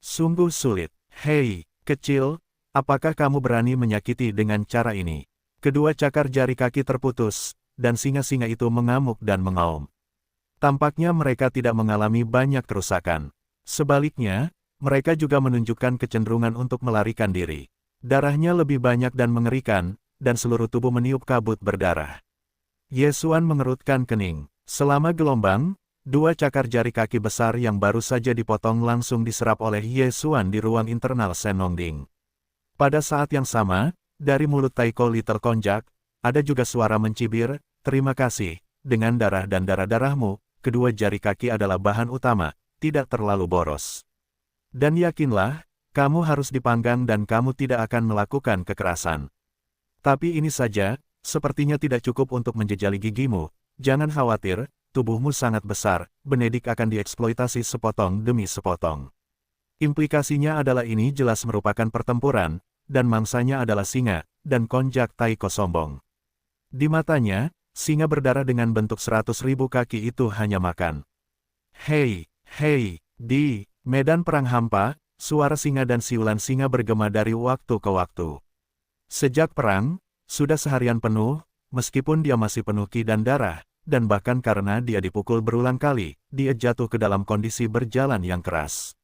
Sungguh sulit. Hei, kecil, apakah kamu berani menyakiti dengan cara ini? Kedua cakar jari kaki terputus, dan singa-singa itu mengamuk dan mengaum. Tampaknya mereka tidak mengalami banyak kerusakan. Sebaliknya, mereka juga menunjukkan kecenderungan untuk melarikan diri. Darahnya lebih banyak dan mengerikan, dan seluruh tubuh meniup kabut berdarah. Ye Xuan mengerutkan kening. Selama gelombang, dua cakar jari kaki besar yang baru saja dipotong langsung diserap oleh Ye Xuan di ruang internal Senongding. Pada saat yang sama, dari mulut Taiko Little Konjak, ada juga suara mencibir, "Terima kasih, dengan darah dan darah-darahmu, kedua jari kaki adalah bahan utama, tidak terlalu boros. Dan yakinlah, kamu harus dipanggang dan kamu tidak akan melakukan kekerasan. Tapi ini saja, sepertinya tidak cukup untuk menjejali gigimu. Jangan khawatir, tubuhmu sangat besar, Benedik akan dieksploitasi sepotong demi sepotong." Implikasinya adalah ini jelas merupakan pertempuran, dan mangsanya adalah singa, dan konjak Taiko sombong. Di matanya, singa berdarah dengan bentuk 100.000 kaki itu hanya makan. Hei, di medan perang hampa, suara singa dan siulan singa bergema dari waktu ke waktu. Sejak perang, sudah seharian penuh, meskipun dia masih penuh ki dan darah, dan bahkan karena dia dipukul berulang kali, dia jatuh ke dalam kondisi berjalan yang keras.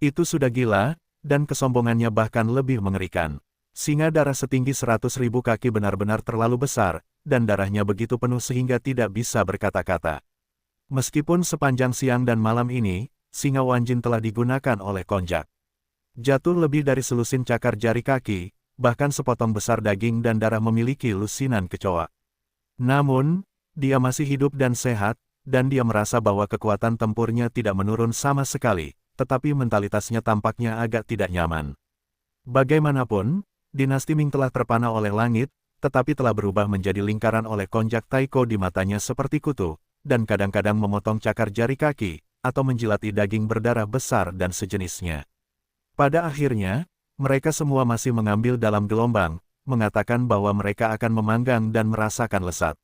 Itu sudah gila, dan kesombongannya bahkan lebih mengerikan. Singa darah setinggi 100.000 kaki benar-benar terlalu besar, dan darahnya begitu penuh sehingga tidak bisa berkata-kata. Meskipun sepanjang siang dan malam ini, singa Wanjin telah digunakan oleh konjak. Jatuh lebih dari selusin cakar jari kaki, bahkan sepotong besar daging dan darah memiliki lusinan kecoa. Namun, dia masih hidup dan sehat, dan dia merasa bahwa kekuatan tempurnya tidak menurun sama sekali, tetapi mentalitasnya tampaknya agak tidak nyaman. Bagaimanapun, dinasti Ming telah terpana oleh langit, tetapi telah berubah menjadi lingkaran oleh konjak Taiko di matanya seperti kutu, dan kadang-kadang memotong cakar jari kaki, atau menjilati daging berdarah besar dan sejenisnya. Pada akhirnya, mereka semua masih mengambil dalam gelombang, mengatakan bahwa mereka akan memanggang dan merasakan lesat.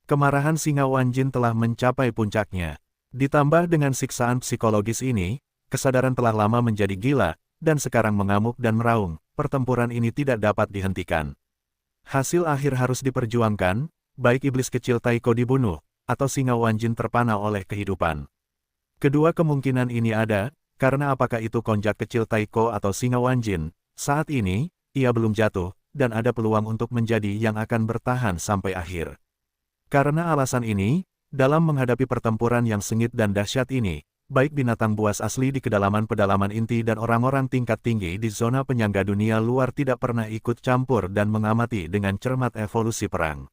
Kemarahan singa Wanjin telah mencapai puncaknya. Ditambah dengan siksaan psikologis ini, kesadaran telah lama menjadi gila, dan sekarang mengamuk dan meraung. Pertempuran ini tidak dapat dihentikan. Hasil akhir harus diperjuangkan, baik iblis kecil Taiko dibunuh, atau singa Wanjin terpana oleh kehidupan. Kedua kemungkinan ini ada, karena apakah itu konjak kecil Taiko atau singa Wanjin, saat ini, ia belum jatuh, dan ada peluang untuk menjadi yang akan bertahan sampai akhir. Karena alasan ini, dalam menghadapi pertempuran yang sengit dan dahsyat ini, baik binatang buas asli di kedalaman pedalaman inti dan orang-orang tingkat tinggi di zona penyangga dunia luar tidak pernah ikut campur dan mengamati dengan cermat evolusi perang.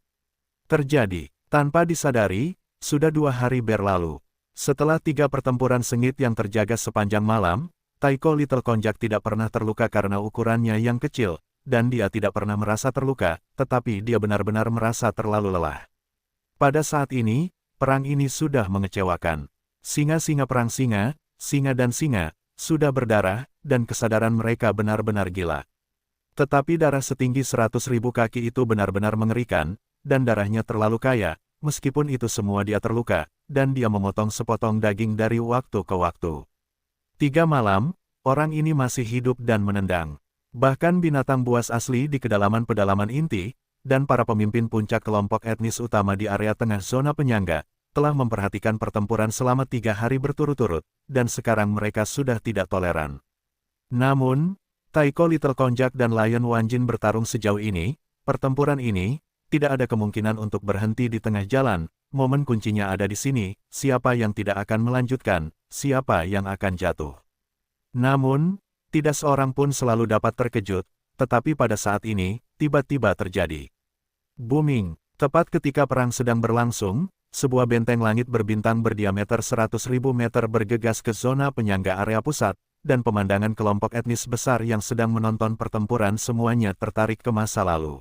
Terjadi, tanpa disadari, sudah 2 hari berlalu. Setelah 3 pertempuran sengit yang terjaga sepanjang malam, Taiko Little Konjak tidak pernah terluka karena ukurannya yang kecil, dan dia tidak pernah merasa terluka, tetapi dia benar-benar merasa terlalu lelah. Pada saat ini, perang ini sudah mengecewakan. Singa-singa perang singa dan singa, sudah berdarah, dan kesadaran mereka benar-benar gila. Tetapi darah setinggi 100.000 kaki itu benar-benar mengerikan, dan darahnya terlalu kaya, meskipun itu semua dia terluka, dan dia memotong sepotong daging dari waktu ke waktu. 3 malam, orang ini masih hidup dan menendang. Bahkan binatang buas asli di kedalaman pedalaman inti, dan para pemimpin puncak kelompok etnis utama di area tengah zona penyangga, telah memperhatikan pertempuran selama 3 hari berturut-turut, dan sekarang mereka sudah tidak toleran. Namun, Taiko Little Konjac dan Lion Wanjin bertarung sejauh ini, pertempuran ini, tidak ada kemungkinan untuk berhenti di tengah jalan, momen kuncinya ada di sini, siapa yang tidak akan melanjutkan, siapa yang akan jatuh. Namun, tidak seorang pun selalu dapat terkejut, tetapi pada saat ini, tiba-tiba terjadi. Booming, tepat ketika perang sedang berlangsung, sebuah benteng langit berbintang berdiameter 100.000 meter bergegas ke zona penyangga area pusat, dan pemandangan kelompok etnis besar yang sedang menonton pertempuran semuanya tertarik ke masa lalu.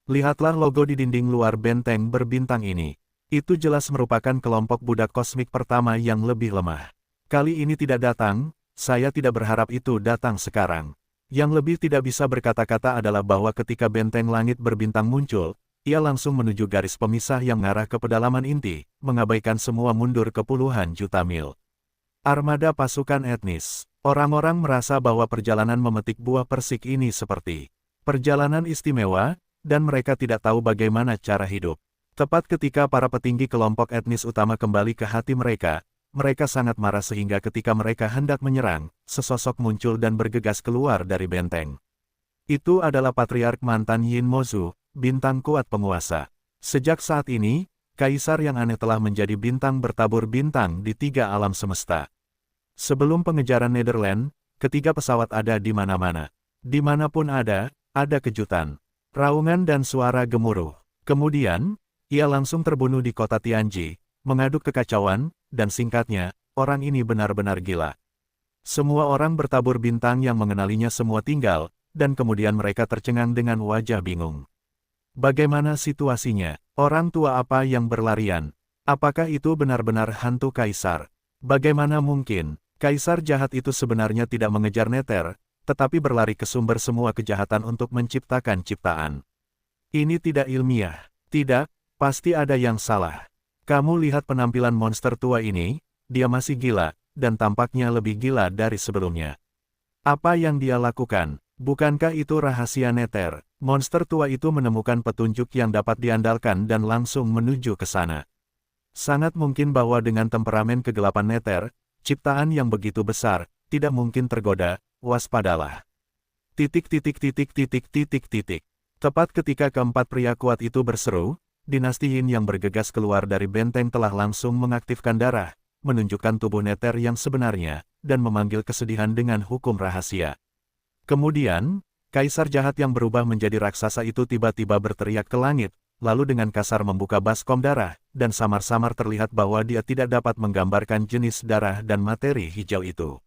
Lihatlah logo di dinding luar benteng berbintang ini. Itu jelas merupakan kelompok budak kosmik pertama yang lebih lemah. Kali ini tidak datang, saya tidak berharap itu datang sekarang. Yang lebih tidak bisa berkata-kata adalah bahwa ketika benteng langit berbintang muncul, ia langsung menuju garis pemisah yang mengarah ke pedalaman inti, mengabaikan semua mundur ke puluhan juta mil. Armada pasukan etnis. Orang-orang merasa bahwa perjalanan memetik buah persik ini seperti perjalanan istimewa, dan mereka tidak tahu bagaimana cara hidup. Tepat ketika para petinggi kelompok etnis utama kembali ke hati mereka sangat marah sehingga ketika mereka hendak menyerang, sesosok muncul dan bergegas keluar dari benteng. Itu adalah Patriark mantan Yin Mozu, bintang kuat penguasa. Sejak saat ini, Kaisar yang aneh telah menjadi bintang bertabur bintang di 3 alam semesta. Sebelum pengejaran Netherland, ketiga pesawat ada di mana-mana. Dimanapun ada kejutan, raungan dan suara gemuruh. Kemudian, ia langsung terbunuh di kota Tianji, mengaduk kekacauan, dan singkatnya, orang ini benar-benar gila. Semua orang bertabur bintang yang mengenalinya semua tinggal, dan kemudian mereka tercengang dengan wajah bingung. Bagaimana situasinya? Orang tua apa yang berlarian? Apakah itu benar-benar hantu Kaisar? Bagaimana mungkin? Kaisar jahat itu sebenarnya tidak mengejar Nether, tetapi berlari ke sumber semua kejahatan untuk menciptakan ciptaan. Ini tidak ilmiah. Tidak, pasti ada yang salah. Kamu lihat penampilan monster tua ini, dia masih gila, dan tampaknya lebih gila dari sebelumnya. Apa yang dia lakukan? Bukankah itu rahasia Nether? Monster tua itu menemukan petunjuk yang dapat diandalkan dan langsung menuju ke sana. Sangat mungkin bahwa dengan temperamen kegelapan Nether, ciptaan yang begitu besar, tidak mungkin tergoda, waspadalah. Tepat ketika keempat pria kuat itu berseru, dinasti Yin yang bergegas keluar dari benteng telah langsung mengaktifkan darah, menunjukkan tubuh Nether yang sebenarnya, dan memanggil kesedihan dengan hukum rahasia. Kemudian, Kaisar jahat yang berubah menjadi raksasa itu tiba-tiba berteriak ke langit, lalu dengan kasar membuka baskom darah, dan samar-samar terlihat bahwa dia tidak dapat menggambarkan jenis darah dan materi hijau itu.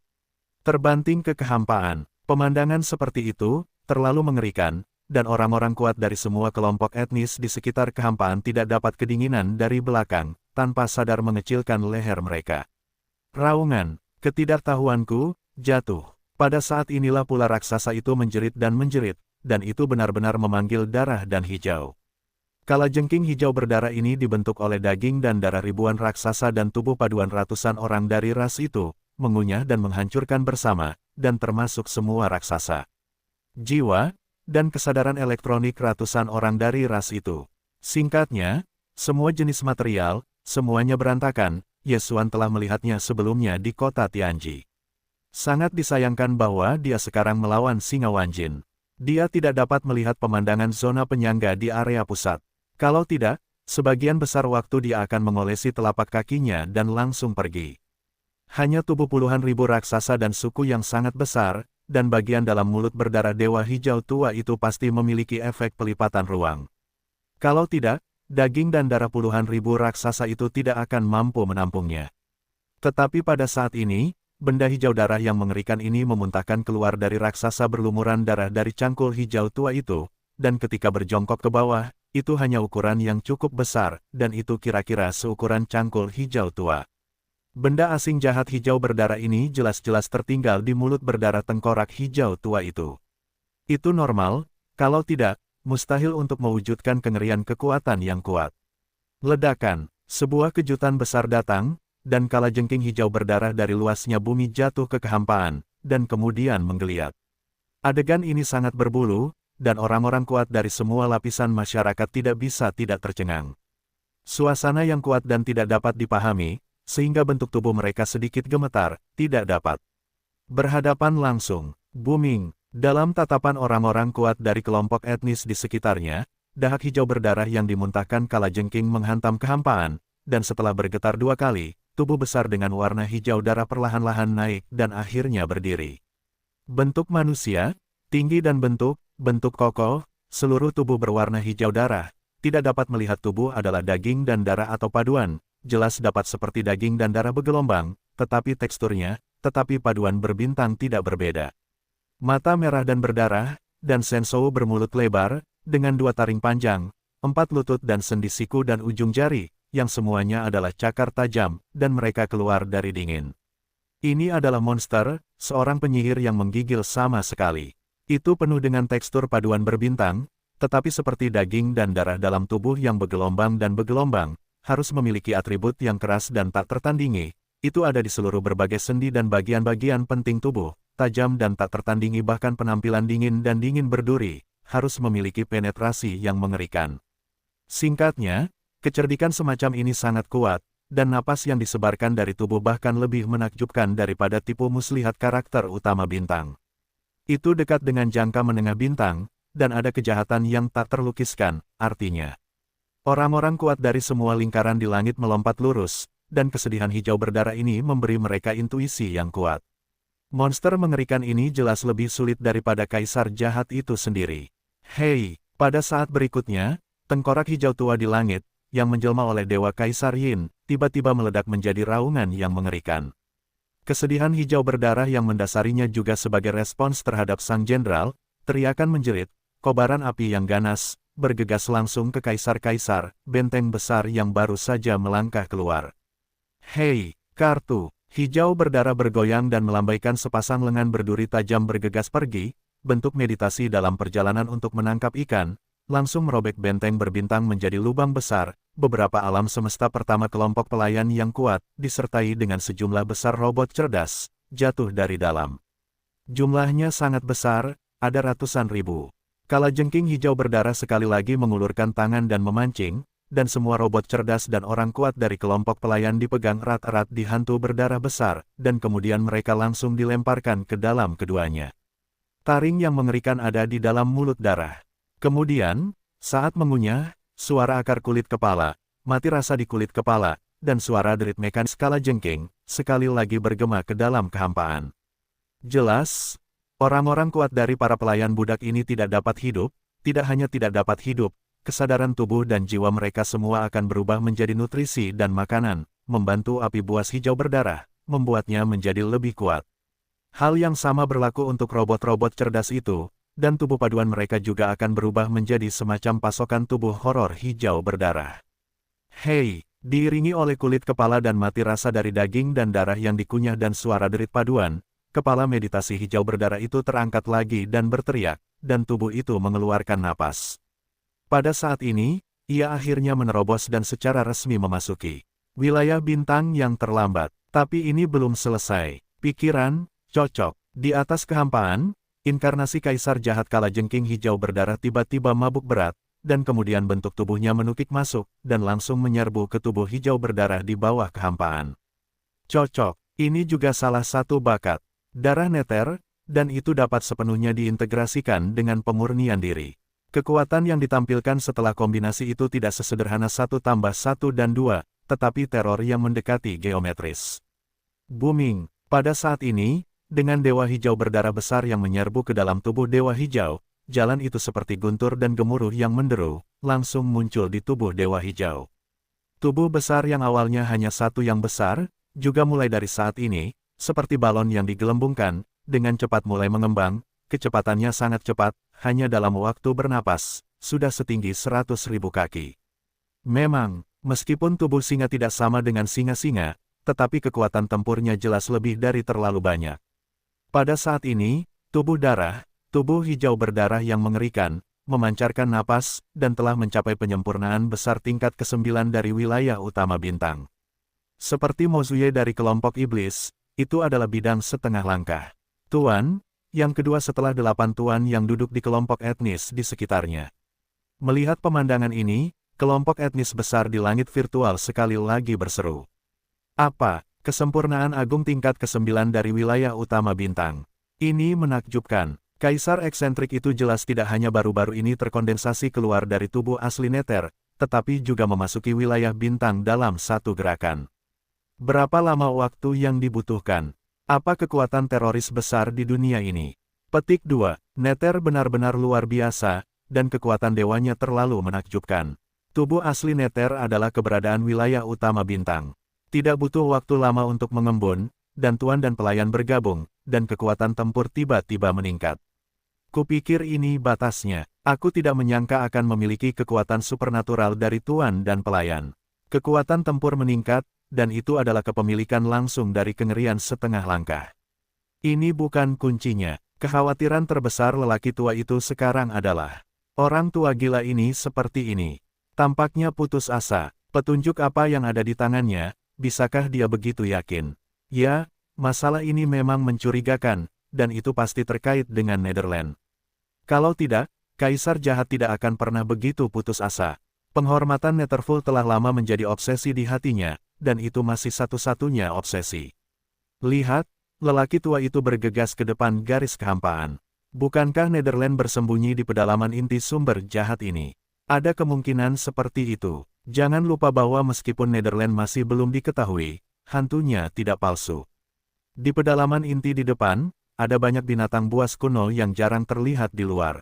Terbanting ke kehampaan, pemandangan seperti itu, terlalu mengerikan, dan orang-orang kuat dari semua kelompok etnis di sekitar kehampaan tidak dapat kedinginan dari belakang, tanpa sadar mengecilkan leher mereka. Raungan, ketidaktahuanku, jatuh. Pada saat inilah pula raksasa itu menjerit, dan itu benar-benar memanggil darah dan hijau. Kalajengking hijau berdarah ini dibentuk oleh daging dan darah ribuan raksasa dan tubuh paduan ratusan orang dari ras itu, mengunyah dan menghancurkan bersama, dan termasuk semua raksasa. Jiwa, dan kesadaran elektronik ratusan orang dari ras itu. Singkatnya, semua jenis material, semuanya berantakan, Yesuan telah melihatnya sebelumnya di kota Tianji. Sangat disayangkan bahwa dia sekarang melawan Singa Wanjin. Dia tidak dapat melihat pemandangan zona penyangga di area pusat. Kalau tidak, sebagian besar waktu dia akan mengolesi telapak kakinya dan langsung pergi. Hanya tubuh puluhan ribu raksasa dan suku yang sangat besar, dan bagian dalam mulut berdarah dewa hijau tua itu pasti memiliki efek pelipatan ruang. Kalau tidak, daging dan darah puluhan ribu raksasa itu tidak akan mampu menampungnya. Tetapi pada saat ini, benda hijau darah yang mengerikan ini memuntahkan keluar dari raksasa berlumuran darah dari cangkul hijau tua itu, dan ketika berjongkok ke bawah, itu hanya ukuran yang cukup besar, dan itu kira-kira seukuran cangkul hijau tua. Benda asing jahat hijau berdarah ini jelas-jelas tertinggal di mulut berdarah tengkorak hijau tua itu. Itu normal, kalau tidak, mustahil untuk mewujudkan kengerian kekuatan yang kuat. Ledakan, sebuah kejutan besar datang, dan kalajengking hijau berdarah dari luasnya bumi jatuh ke kehampaan, dan kemudian menggeliat. Adegan ini sangat berbulu, dan orang-orang kuat dari semua lapisan masyarakat tidak bisa tidak tercengang. Suasana yang kuat dan tidak dapat dipahami, sehingga bentuk tubuh mereka sedikit gemetar, tidak dapat berhadapan langsung. Booming, dalam tatapan orang-orang kuat dari kelompok etnis di sekitarnya, dahak hijau berdarah yang dimuntahkan kalajengking menghantam kehampaan, dan setelah bergetar 2 kali, tubuh besar dengan warna hijau darah perlahan-lahan naik dan akhirnya berdiri. Bentuk manusia, tinggi dan bentuk kokoh, seluruh tubuh berwarna hijau darah, tidak dapat melihat tubuh adalah daging dan darah atau paduan. Jelas dapat seperti daging dan darah bergelombang, tetapi teksturnya, paduan berbintang tidak berbeda. Mata merah dan berdarah, dan Sensou bermulut lebar, dengan 2 taring panjang, 4 lutut dan sendi siku dan ujung jari, yang semuanya adalah cakar tajam, dan mereka keluar dari dingin. Ini adalah monster, seorang penyihir yang menggigil sama sekali. Itu penuh dengan tekstur paduan berbintang, tetapi seperti daging dan darah dalam tubuh yang bergelombang dan bergelombang, harus memiliki atribut yang keras dan tak tertandingi. Itu ada di seluruh berbagai sendi dan bagian-bagian penting tubuh, tajam dan tak tertandingi bahkan penampilan dingin dan dingin berduri, harus memiliki penetrasi yang mengerikan. Singkatnya, kecerdikan semacam ini sangat kuat, dan napas yang disebarkan dari tubuh bahkan lebih menakjubkan daripada tipu muslihat karakter utama bintang. Itu dekat dengan jangka menengah bintang, dan ada kejahatan yang tak terlukiskan, artinya. Orang-orang kuat dari semua lingkaran di langit melompat lurus, dan kesedihan hijau berdarah ini memberi mereka intuisi yang kuat. Monster mengerikan ini jelas lebih sulit daripada kaisar jahat itu sendiri. Hei, pada saat berikutnya, tengkorak hijau tua di langit, yang menjelma oleh Dewa Kaisar Yin, tiba-tiba meledak menjadi raungan yang mengerikan. Kesedihan hijau berdarah yang mendasarinya juga sebagai respons terhadap sang jenderal, teriakan menjerit, kobaran api yang ganas, bergegas langsung ke kaisar-kaisar, benteng besar yang baru saja melangkah keluar. Hei, kartu, hijau berdarah bergoyang dan melambaikan sepasang lengan berduri tajam bergegas pergi, bentuk meditasi dalam perjalanan untuk menangkap ikan, langsung merobek benteng berbintang menjadi lubang besar, beberapa alam semesta pertama kelompok pelayan yang kuat, disertai dengan sejumlah besar robot cerdas, jatuh dari dalam. Jumlahnya sangat besar, ada ratusan ribu. Kalajengking hijau berdarah sekali lagi mengulurkan tangan dan memancing, dan semua robot cerdas dan orang kuat dari kelompok pelayan dipegang erat-erat di hantu berdarah besar, dan kemudian mereka langsung dilemparkan ke dalam keduanya. Taring yang mengerikan ada di dalam mulut darah. Kemudian, saat mengunyah, suara akar kulit kepala, mati rasa di kulit kepala, dan suara derit mekanis kalajengking, sekali lagi bergema ke dalam kehampaan. Jelas, orang-orang kuat dari para pelayan budak ini tidak dapat hidup, tidak hanya tidak dapat hidup, kesadaran tubuh dan jiwa mereka semua akan berubah menjadi nutrisi dan makanan, membantu api buas hijau berdarah, membuatnya menjadi lebih kuat. Hal yang sama berlaku untuk robot-robot cerdas itu, dan tubuh paduan mereka juga akan berubah menjadi semacam pasokan tubuh horor hijau berdarah. Hei, diiringi oleh kulit kepala dan mati rasa dari daging dan darah yang dikunyah dan suara derit paduan, kepala meditasi hijau berdarah itu terangkat lagi dan berteriak, dan tubuh itu mengeluarkan napas. Pada saat ini, ia akhirnya menerobos dan secara resmi memasuki wilayah bintang yang terlambat. Tapi ini belum selesai. Pikiran, cocok. Di atas kehampaan, inkarnasi kaisar jahat kalajengking hijau berdarah tiba-tiba mabuk berat, dan kemudian bentuk tubuhnya menukik masuk, dan langsung menyerbu ke tubuh hijau berdarah di bawah kehampaan. Cocok. Ini juga salah satu bakat. Darah neter, dan itu dapat sepenuhnya diintegrasikan dengan pemurnian diri. Kekuatan yang ditampilkan setelah kombinasi itu tidak sesederhana 1 tambah 1 dan 2, tetapi teror yang mendekati geometris. Booming. Pada saat ini, dengan dewa hijau berdarah besar yang menyerbu ke dalam tubuh dewa hijau, jalan itu seperti guntur dan gemuruh yang menderu, langsung muncul di tubuh dewa hijau. Tubuh besar yang awalnya hanya satu yang besar, juga mulai dari saat ini, seperti balon yang digelembungkan, dengan cepat mulai mengembang, kecepatannya sangat cepat, hanya dalam waktu bernapas, sudah setinggi 100.000 kaki. Memang, meskipun tubuh singa tidak sama dengan singa-singa, tetapi kekuatan tempurnya jelas lebih dari terlalu banyak. Pada saat ini, tubuh hijau berdarah yang mengerikan, memancarkan napas, dan telah mencapai penyempurnaan besar tingkat ke-9 dari wilayah utama bintang. Seperti Mozuye dari kelompok iblis, itu adalah bidang setengah langkah. Tuan, yang kedua setelah 8 tuan yang duduk di kelompok etnis di sekitarnya. Melihat pemandangan ini, kelompok etnis besar di langit virtual sekali lagi berseru. Apa, kesempurnaan agung tingkat ke-9 dari wilayah utama bintang. Ini menakjubkan. Kaisar eksentrik itu jelas tidak hanya baru-baru ini terkondensasi keluar dari tubuh asli Nether, tetapi juga memasuki wilayah bintang dalam satu gerakan. Berapa lama waktu yang dibutuhkan? Apa kekuatan teroris besar di dunia ini? Petik 2. Nether benar-benar luar biasa, dan kekuatan dewanya terlalu menakjubkan. Tubuh asli Nether adalah keberadaan wilayah utama bintang. Tidak butuh waktu lama untuk mengembun, dan tuan dan pelayan bergabung, dan kekuatan tempur tiba-tiba meningkat. Kupikir ini batasnya. Aku tidak menyangka akan memiliki kekuatan supernatural dari tuan dan pelayan. Kekuatan tempur meningkat, dan itu adalah kepemilikan langsung dari kengerian setengah langkah. Ini bukan kuncinya. Kekhawatiran terbesar lelaki tua itu sekarang adalah, orang tua gila ini seperti ini. Tampaknya putus asa. Petunjuk apa yang ada di tangannya, bisakah dia begitu yakin? Ya, masalah ini memang mencurigakan, dan itu pasti terkait dengan Netherland. Kalau tidak, Kaisar jahat tidak akan pernah begitu putus asa. Penghormatan Netherfall telah lama menjadi obsesi di hatinya, dan itu masih satu-satunya obsesi. Lihat, lelaki tua itu bergegas ke depan garis kehampaan. Bukankah Netherland bersembunyi di pedalaman inti sumber jahat ini? Ada kemungkinan seperti itu. Jangan lupa bahwa meskipun Netherland masih belum diketahui, hantunya tidak palsu. Di pedalaman inti di depan, ada banyak binatang buas kuno yang jarang terlihat di luar.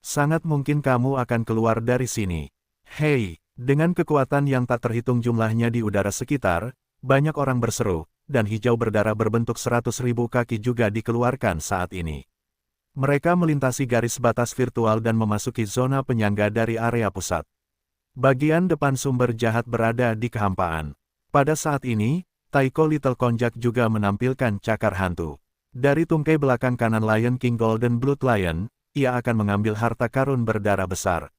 Sangat mungkin kamu akan keluar dari sini. Hei, dengan kekuatan yang tak terhitung jumlahnya di udara sekitar, banyak orang berseru, dan hijau berdarah berbentuk 100.000 kaki juga dikeluarkan saat ini. Mereka melintasi garis batas virtual dan memasuki zona penyangga dari area pusat. Bagian depan sumber jahat berada di kehampaan. Pada saat ini, Taiko Little Konjak juga menampilkan cakar hantu. Dari tungkai belakang kanan Lion King Golden Blood Lion, ia akan mengambil harta karun berdarah besar.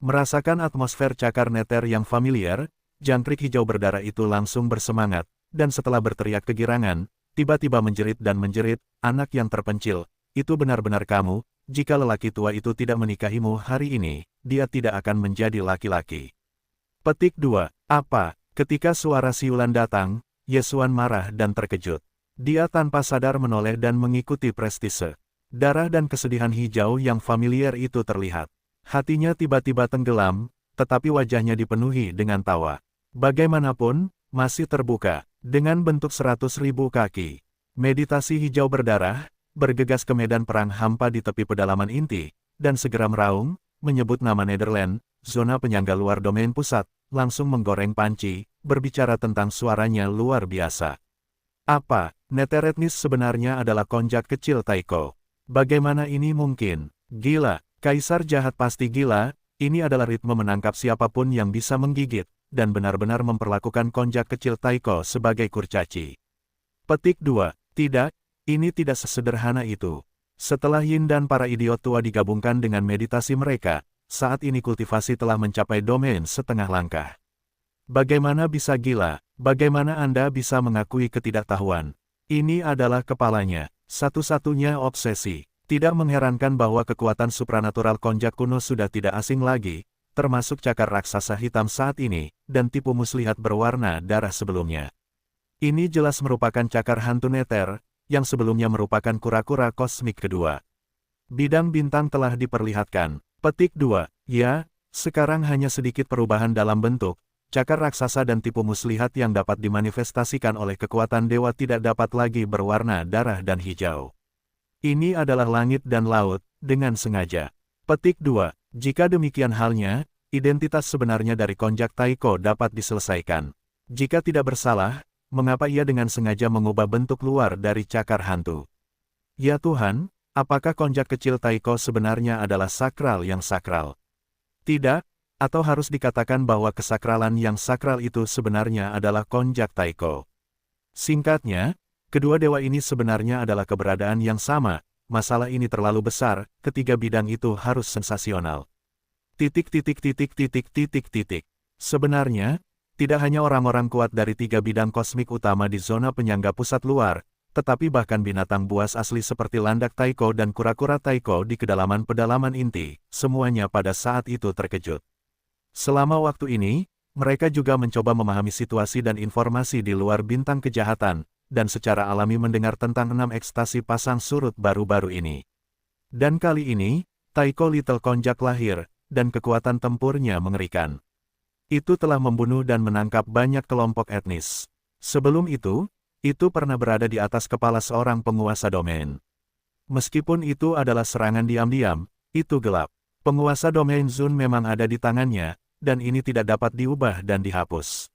Merasakan atmosfer cakar Nether yang familiar, jangkrik hijau berdarah itu langsung bersemangat, dan setelah berteriak kegirangan, tiba-tiba menjerit dan menjerit, anak yang terpencil, itu benar-benar kamu, jika lelaki tua itu tidak menikahimu hari ini, dia tidak akan menjadi laki-laki. Petik 2. Apa? Ketika suara siulan datang, Yesuan marah dan terkejut. Dia tanpa sadar menoleh dan mengikuti prestise. Darah dan kesedihan hijau yang familiar itu terlihat. Hatinya tiba-tiba tenggelam, tetapi wajahnya dipenuhi dengan tawa. Bagaimanapun, masih terbuka, dengan bentuk 100.000 kaki. Meditasi hijau berdarah, bergegas ke medan perang hampa di tepi pedalaman inti, dan segera meraung, menyebut nama Netherland, zona penyangga luar domain pusat, langsung menggoreng panci, berbicara tentang suaranya luar biasa. Apa? Nether etnis sebenarnya adalah konjak kecil Taiko. Bagaimana ini mungkin? Gila, Kaisar jahat pasti gila, ini adalah ritme menangkap siapapun yang bisa menggigit, dan benar-benar memperlakukan konjak kecil Taiko sebagai kurcaci. Petik 2. Tidak, ini tidak sesederhana itu. Setelah Yin dan para idiot tua digabungkan dengan meditasi mereka, saat ini kultivasi telah mencapai domain setengah langkah. Bagaimana bisa gila? Bagaimana Anda bisa mengakui ketidaktahuan? Ini adalah kepalanya, satu-satunya obsesi. Tidak mengherankan bahwa kekuatan supranatural konjak kuno sudah tidak asing lagi, termasuk cakar raksasa hitam saat ini, dan tipu muslihat berwarna darah sebelumnya. Ini jelas merupakan cakar hantu Nether, yang sebelumnya merupakan kura-kura kosmik kedua. Bidang bintang telah diperlihatkan. Petik 2. Ya, sekarang hanya sedikit perubahan dalam bentuk. Cakar raksasa dan tipu muslihat yang dapat dimanifestasikan oleh kekuatan dewa tidak dapat lagi berwarna darah dan hijau. Ini adalah langit dan laut, dengan sengaja. Petik 2. Jika demikian halnya, identitas sebenarnya dari konjak Taiko dapat diselesaikan. Jika tidak bersalah, mengapa ia dengan sengaja mengubah bentuk luar dari cakar hantu? Ya Tuhan, apakah konjak kecil Taiko sebenarnya adalah sakral yang sakral? Tidak. Atau harus dikatakan bahwa kesakralan yang sakral itu sebenarnya adalah konjak Taiko. Singkatnya, kedua dewa ini sebenarnya adalah keberadaan yang sama, masalah ini terlalu besar, ketiga bidang itu harus sensasional. Sebenarnya, tidak hanya orang-orang kuat dari tiga bidang kosmik utama di zona penyangga pusat luar, tetapi bahkan binatang buas asli seperti landak taiko dan kura-kura taiko di kedalaman pedalaman inti, semuanya pada saat itu terkejut. Selama waktu ini, mereka juga mencoba memahami situasi dan informasi di luar bintang kejahatan, dan secara alami mendengar tentang 6 ekstasi pasang surut baru-baru ini. Dan kali ini, Taiko Little Konjak lahir, dan kekuatan tempurnya mengerikan. Itu telah membunuh dan menangkap banyak kelompok etnis. Sebelum itu pernah berada di atas kepala seorang penguasa domain. Meskipun itu adalah serangan diam-diam, itu gelap. Penguasa domain Zun memang ada di tangannya, dan ini tidak dapat diubah dan dihapus.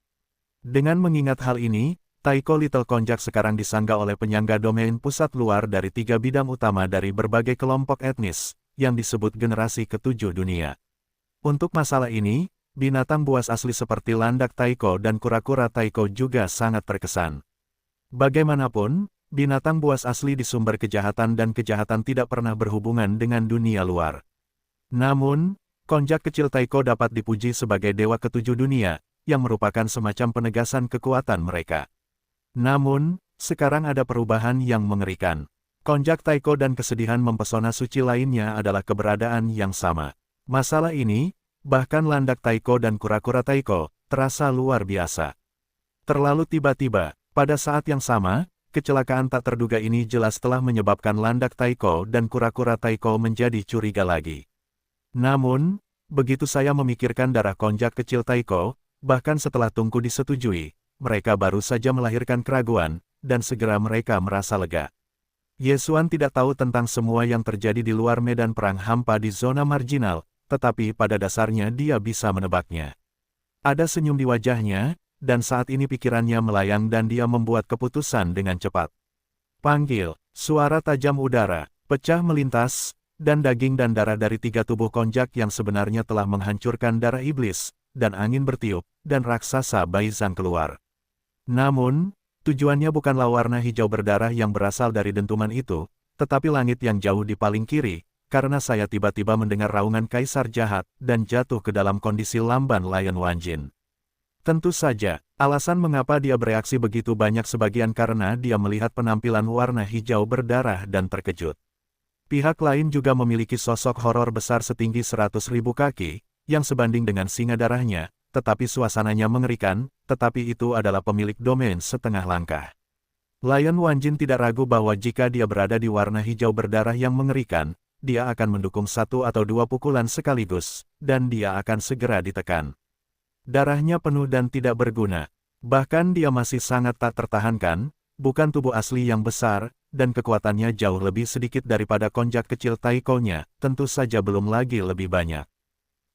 Dengan mengingat hal ini, Taiko Little Konjak sekarang disangga oleh penyangga domain pusat luar dari tiga bidang utama dari berbagai kelompok etnis, yang disebut generasi ketujuh dunia. Untuk masalah ini, binatang buas asli seperti landak taiko dan kura-kura taiko juga sangat terkesan. Bagaimanapun, binatang buas asli di sumber kejahatan dan kejahatan tidak pernah berhubungan dengan dunia luar. Namun, Konjak kecil Taiko dapat dipuji sebagai dewa ketujuh dunia, yang merupakan semacam penegasan kekuatan mereka. Namun, sekarang ada perubahan yang mengerikan. Konjak Taiko dan kesedihan mempesona suci lainnya adalah keberadaan yang sama. Masalah ini, bahkan landak Taiko dan kura-kura Taiko, terasa luar biasa. Terlalu tiba-tiba, pada saat yang sama, kecelakaan tak terduga ini jelas telah menyebabkan landak Taiko dan kura-kura Taiko menjadi curiga lagi. Namun, begitu saya memikirkan darah konjak kecil Taiko, bahkan setelah Tungku disetujui, mereka baru saja melahirkan keraguan, dan segera mereka merasa lega. Yesuan tidak tahu tentang semua yang terjadi di luar medan perang hampa di zona marginal, tetapi pada dasarnya dia bisa menebaknya. Ada senyum di wajahnya, dan saat ini pikirannya melayang dan dia membuat keputusan dengan cepat. Panggil, suara tajam udara, pecah melintas, dan daging dan darah dari tiga tubuh konjak yang sebenarnya telah menghancurkan darah iblis, dan angin bertiup, dan raksasa Baizang keluar. Namun, tujuannya bukanlah warna hijau berdarah yang berasal dari dentuman itu, tetapi langit yang jauh di paling kiri, karena saya tiba-tiba mendengar raungan kaisar jahat, dan jatuh ke dalam kondisi lamban Lion Wanjin. Tentu saja, alasan mengapa dia bereaksi begitu banyak sebagian karena dia melihat penampilan warna hijau berdarah dan terkejut. Pihak lain juga memiliki sosok horor besar setinggi 100.000 kaki, yang sebanding dengan singa darahnya, tetapi suasananya mengerikan, tetapi itu adalah pemilik domain setengah langkah. Lion Wanjin tidak ragu bahwa jika dia berada di warna hijau berdarah yang mengerikan, dia akan mendukung satu atau dua pukulan sekaligus, dan dia akan segera ditekan. Darahnya penuh dan tidak berguna. Bahkan dia masih sangat tak tertahankan, bukan tubuh asli yang besar, dan kekuatannya jauh lebih sedikit daripada konjak kecil Taiko-nya, tentu saja belum lagi lebih banyak.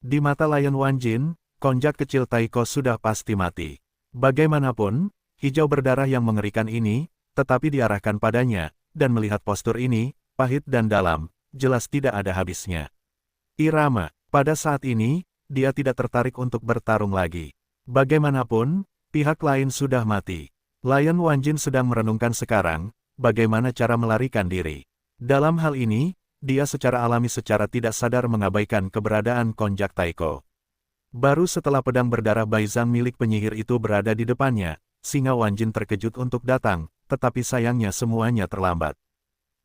Di mata Lion Wanjin, konjak kecil Taiko sudah pasti mati. Bagaimanapun, hijau berdarah yang mengerikan ini, tetapi diarahkan padanya, dan melihat postur ini, pahit dan dalam, jelas tidak ada habisnya. Irama, pada saat ini, dia tidak tertarik untuk bertarung lagi. Bagaimanapun, pihak lain sudah mati. Lion Wanjin sedang merenungkan sekarang, bagaimana cara melarikan diri. Dalam hal ini, dia secara alami secara tidak sadar mengabaikan keberadaan konjak Taiko. Baru setelah pedang berdarah Baizang milik penyihir itu berada di depannya, singa Wanjin terkejut untuk datang, tetapi sayangnya semuanya terlambat.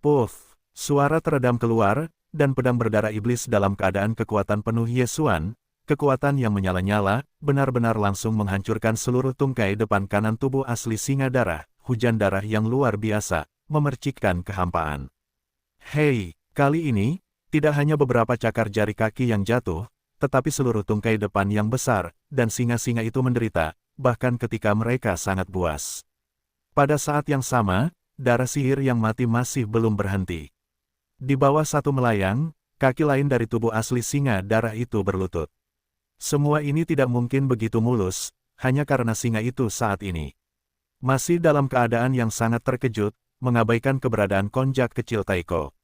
Puff, suara teredam keluar, dan pedang berdarah iblis dalam keadaan kekuatan penuh Yesuan, kekuatan yang menyala-nyala, benar-benar langsung menghancurkan seluruh tungkai depan kanan tubuh asli singa darah. Hujan darah yang luar biasa, memercikkan kehampaan. Hei, kali ini, tidak hanya beberapa cakar jari kaki yang jatuh, tetapi seluruh tungkai depan yang besar, dan singa-singa itu menderita, bahkan ketika mereka sangat buas. Pada saat yang sama, darah sihir yang mati masih belum berhenti. Di bawah satu melayang, kaki lain dari tubuh asli singa darah itu berlutut. Semua ini tidak mungkin begitu mulus, hanya karena singa itu saat ini masih dalam keadaan yang sangat terkejut, mengabaikan keberadaan konjak kecil Taiko.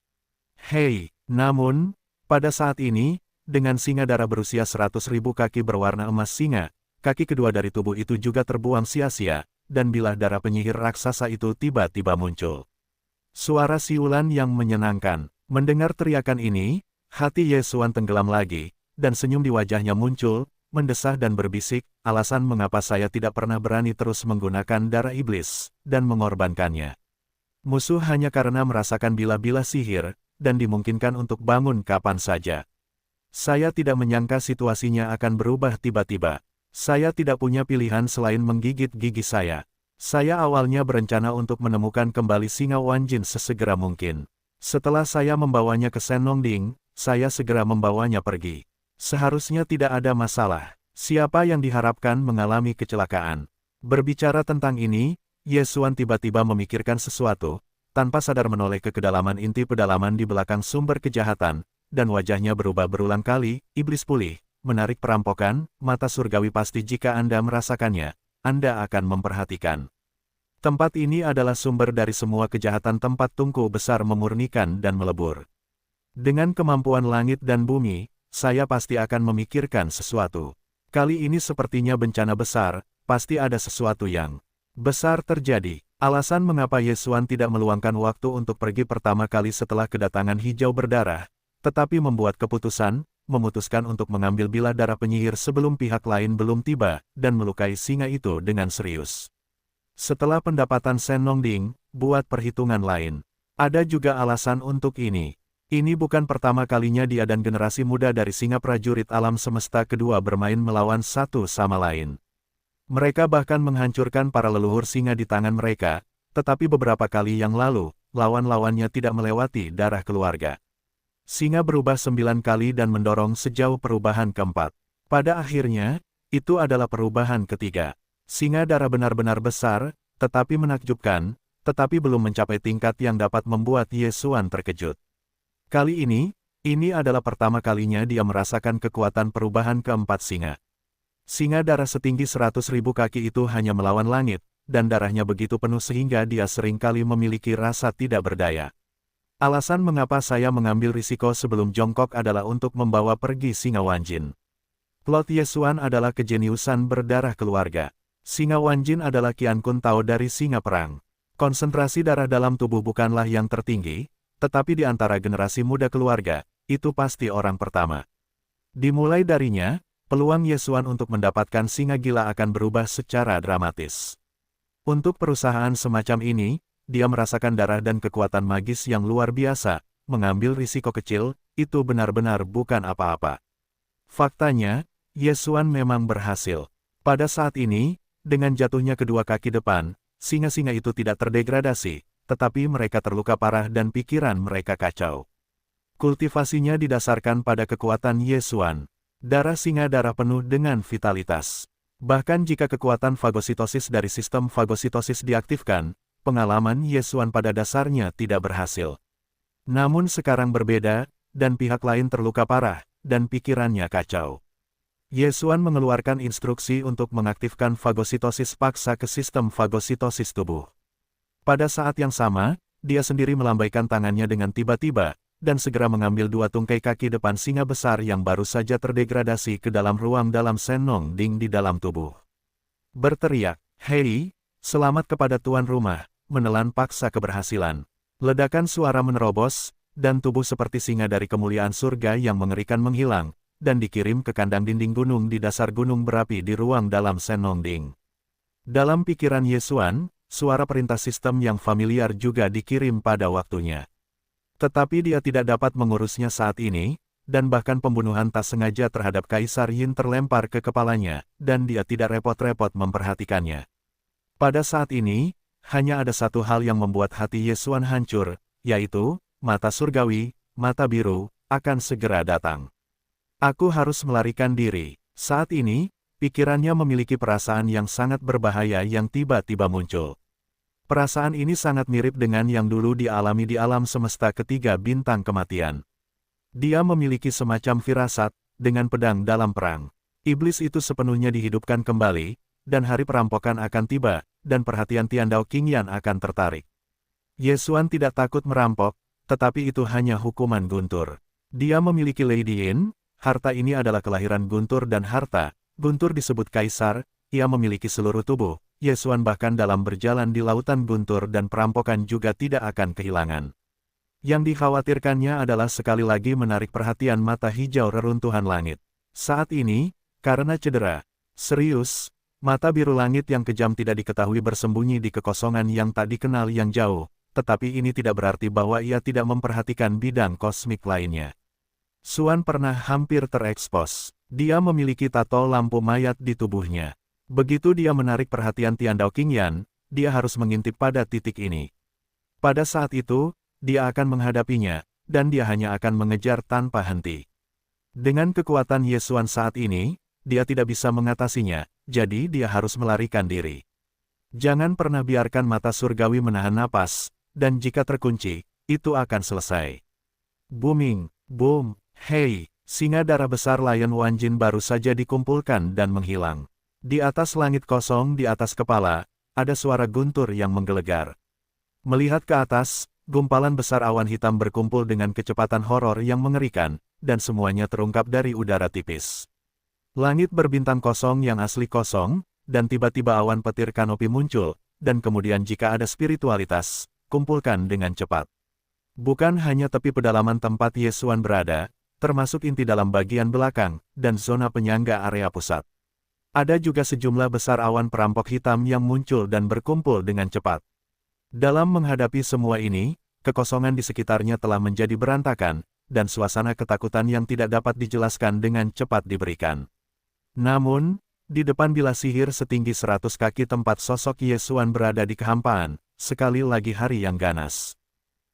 Hei, namun, pada saat ini, dengan singa darah berusia 100.000 kaki berwarna emas singa, kaki kedua dari tubuh itu juga terbuang sia-sia, dan bilah darah penyihir raksasa itu tiba-tiba muncul. Suara siulan yang menyenangkan. Mendengar teriakan ini, hati Ye Xuan tenggelam lagi, dan senyum di wajahnya muncul, mendesah dan berbisik, alasan mengapa saya tidak pernah berani terus menggunakan darah iblis, dan mengorbankannya. Musuh hanya karena merasakan bilah-bilah sihir, dan dimungkinkan untuk bangun kapan saja. Saya tidak menyangka situasinya akan berubah tiba-tiba. Saya tidak punya pilihan selain menggigit gigi saya. Saya awalnya berencana untuk menemukan kembali singa Wanjin sesegera mungkin. Setelah saya membawanya ke Senongding, saya segera membawanya pergi. Seharusnya tidak ada masalah. Siapa yang diharapkan mengalami kecelakaan? Berbicara tentang ini, Ye Xuan tiba-tiba memikirkan sesuatu, tanpa sadar menoleh ke kedalaman inti pedalaman di belakang sumber kejahatan, dan wajahnya berubah berulang kali. Iblis pulih, menarik perampokan, mata surgawi pasti jika Anda merasakannya, Anda akan memperhatikan. Tempat ini adalah sumber dari semua kejahatan, tempat tungku besar memurnikan dan melebur. Dengan kemampuan langit dan bumi, saya pasti akan memikirkan sesuatu. Kali ini sepertinya bencana besar, pasti ada sesuatu yang besar terjadi. Alasan mengapa Ye Xuan tidak meluangkan waktu untuk pergi pertama kali setelah kedatangan hijau berdarah, tetapi memutuskan untuk mengambil bilah darah penyihir sebelum pihak lain belum tiba, dan melukai singa itu dengan serius. Setelah pendapatan Senongding, buat perhitungan lain. Ada juga alasan untuk ini. Ini bukan pertama kalinya dia dan generasi muda dari singa prajurit alam semesta kedua bermain melawan satu sama lain. Mereka bahkan menghancurkan para leluhur singa di tangan mereka, tetapi beberapa kali yang lalu, lawan-lawannya tidak melewati darah keluarga. Singa berubah 9 kali dan mendorong sejauh perubahan keempat. Pada akhirnya, itu adalah perubahan ketiga. Singa darah benar-benar besar, tetapi menakjubkan, tetapi belum mencapai tingkat yang dapat membuat Ye Xuan terkejut. Kali ini adalah pertama kalinya dia merasakan kekuatan perubahan keempat singa. Singa darah setinggi 100.000 kaki itu hanya melawan langit, dan darahnya begitu penuh sehingga dia seringkali memiliki rasa tidak berdaya. Alasan mengapa saya mengambil risiko sebelum jongkok adalah untuk membawa pergi singa Wanjin. Plot Ye Xuan adalah kejeniusan berdarah keluarga. Singa Wanjin adalah Qian Kun Tao dari singa perang. Konsentrasi darah dalam tubuh bukanlah yang tertinggi, tetapi di antara generasi muda keluarga, itu pasti orang pertama. Dimulai darinya, peluang Ye Xuan untuk mendapatkan singa gila akan berubah secara dramatis. Untuk perusahaan semacam ini, dia merasakan darah dan kekuatan magis yang luar biasa. Mengambil risiko kecil, itu benar-benar bukan apa-apa. Faktanya, Ye Xuan memang berhasil. Pada saat ini, dengan jatuhnya kedua kaki depan, singa-singa itu tidak terdegradasi, tetapi mereka terluka parah dan pikiran mereka kacau. Kultivasinya didasarkan pada kekuatan Ye Xuan. Darah singa darah penuh dengan vitalitas. Bahkan jika kekuatan fagositosis dari sistem fagositosis diaktifkan, pengalaman Ye Xuan pada dasarnya tidak berhasil. Namun sekarang berbeda, dan pihak lain terluka parah, dan pikirannya kacau. Ye Xuan mengeluarkan instruksi untuk mengaktifkan fagositosis paksa ke sistem fagositosis tubuh. Pada saat yang sama, dia sendiri melambaikan tangannya dengan tiba-tiba, dan segera mengambil dua tungkai kaki depan singa besar yang baru saja terdegradasi ke dalam ruang dalam Senongding di dalam tubuh. Berteriak, "Hei, selamat kepada tuan rumah," menelan paksa keberhasilan. Ledakan suara menerobos, dan tubuh seperti singa dari kemuliaan surga yang mengerikan menghilang, dan dikirim ke kandang dinding gunung di dasar gunung berapi di ruang dalam Senongding. Dalam pikiran Ye Xuan, suara perintah sistem yang familiar juga dikirim pada waktunya. Tetapi dia tidak dapat mengurusnya saat ini, dan bahkan pembunuhan tak sengaja terhadap Kaisar Yin terlempar ke kepalanya, dan dia tidak repot-repot memperhatikannya. Pada saat ini, hanya ada satu hal yang membuat hati Ye Xuan hancur, yaitu, mata surgawi, mata biru, akan segera datang. Aku harus melarikan diri. Saat ini, pikirannya memiliki perasaan yang sangat berbahaya yang tiba-tiba muncul. Perasaan ini sangat mirip dengan yang dulu dialami di alam semesta ketiga bintang kematian. Dia memiliki semacam firasat, dengan pedang dalam perang. Iblis itu sepenuhnya dihidupkan kembali, dan hari perampokan akan tiba, dan perhatian Tiandao Qingyan akan tertarik. Ye Xuan tidak takut merampok, tetapi itu hanya hukuman guntur. Dia memiliki Lady Yin, harta ini adalah kelahiran guntur dan harta, guntur disebut kaisar, ia memiliki seluruh tubuh, Yesuan bahkan dalam berjalan di lautan guntur dan perampokan juga tidak akan kehilangan. Yang dikhawatirkannya adalah sekali lagi menarik perhatian mata hijau reruntuhan langit. Saat ini, karena cedera serius, mata biru langit yang kejam tidak diketahui bersembunyi di kekosongan yang tak dikenal yang jauh, tetapi ini tidak berarti bahwa ia tidak memperhatikan bidang kosmik lainnya. Xuan pernah hampir terekspos. Dia memiliki tato lampu mayat di tubuhnya. Begitu dia menarik perhatian Tiandao Qingyan, dia harus mengintip pada titik ini. Pada saat itu, dia akan menghadapinya, dan dia hanya akan mengejar tanpa henti. Dengan kekuatan Yesuan saat ini, dia tidak bisa mengatasinya, jadi dia harus melarikan diri. Jangan pernah biarkan mata surgawi menahan napas, dan jika terkunci, itu akan selesai. Booming, boom, hei, singa darah besar Lion Wanjin baru saja dikumpulkan dan menghilang. Di atas langit kosong di atas kepala, ada suara guntur yang menggelegar. Melihat ke atas, gumpalan besar awan hitam berkumpul dengan kecepatan horor yang mengerikan, dan semuanya terungkap dari udara tipis. Langit berbintang kosong yang asli kosong, dan tiba-tiba awan petir kanopi muncul, dan kemudian jika ada spiritualitas, kumpulkan dengan cepat. Bukan hanya tepi pedalaman tempat Yesuan berada, termasuk inti dalam bagian belakang, dan zona penyangga area pusat. Ada juga sejumlah besar awan perampok hitam yang muncul dan berkumpul dengan cepat. Dalam menghadapi semua ini, kekosongan di sekitarnya telah menjadi berantakan, dan suasana ketakutan yang tidak dapat dijelaskan dengan cepat diberikan. Namun, di depan bilah sihir setinggi 100 kaki tempat sosok Yesuan berada di kehampaan, sekali lagi hari yang ganas.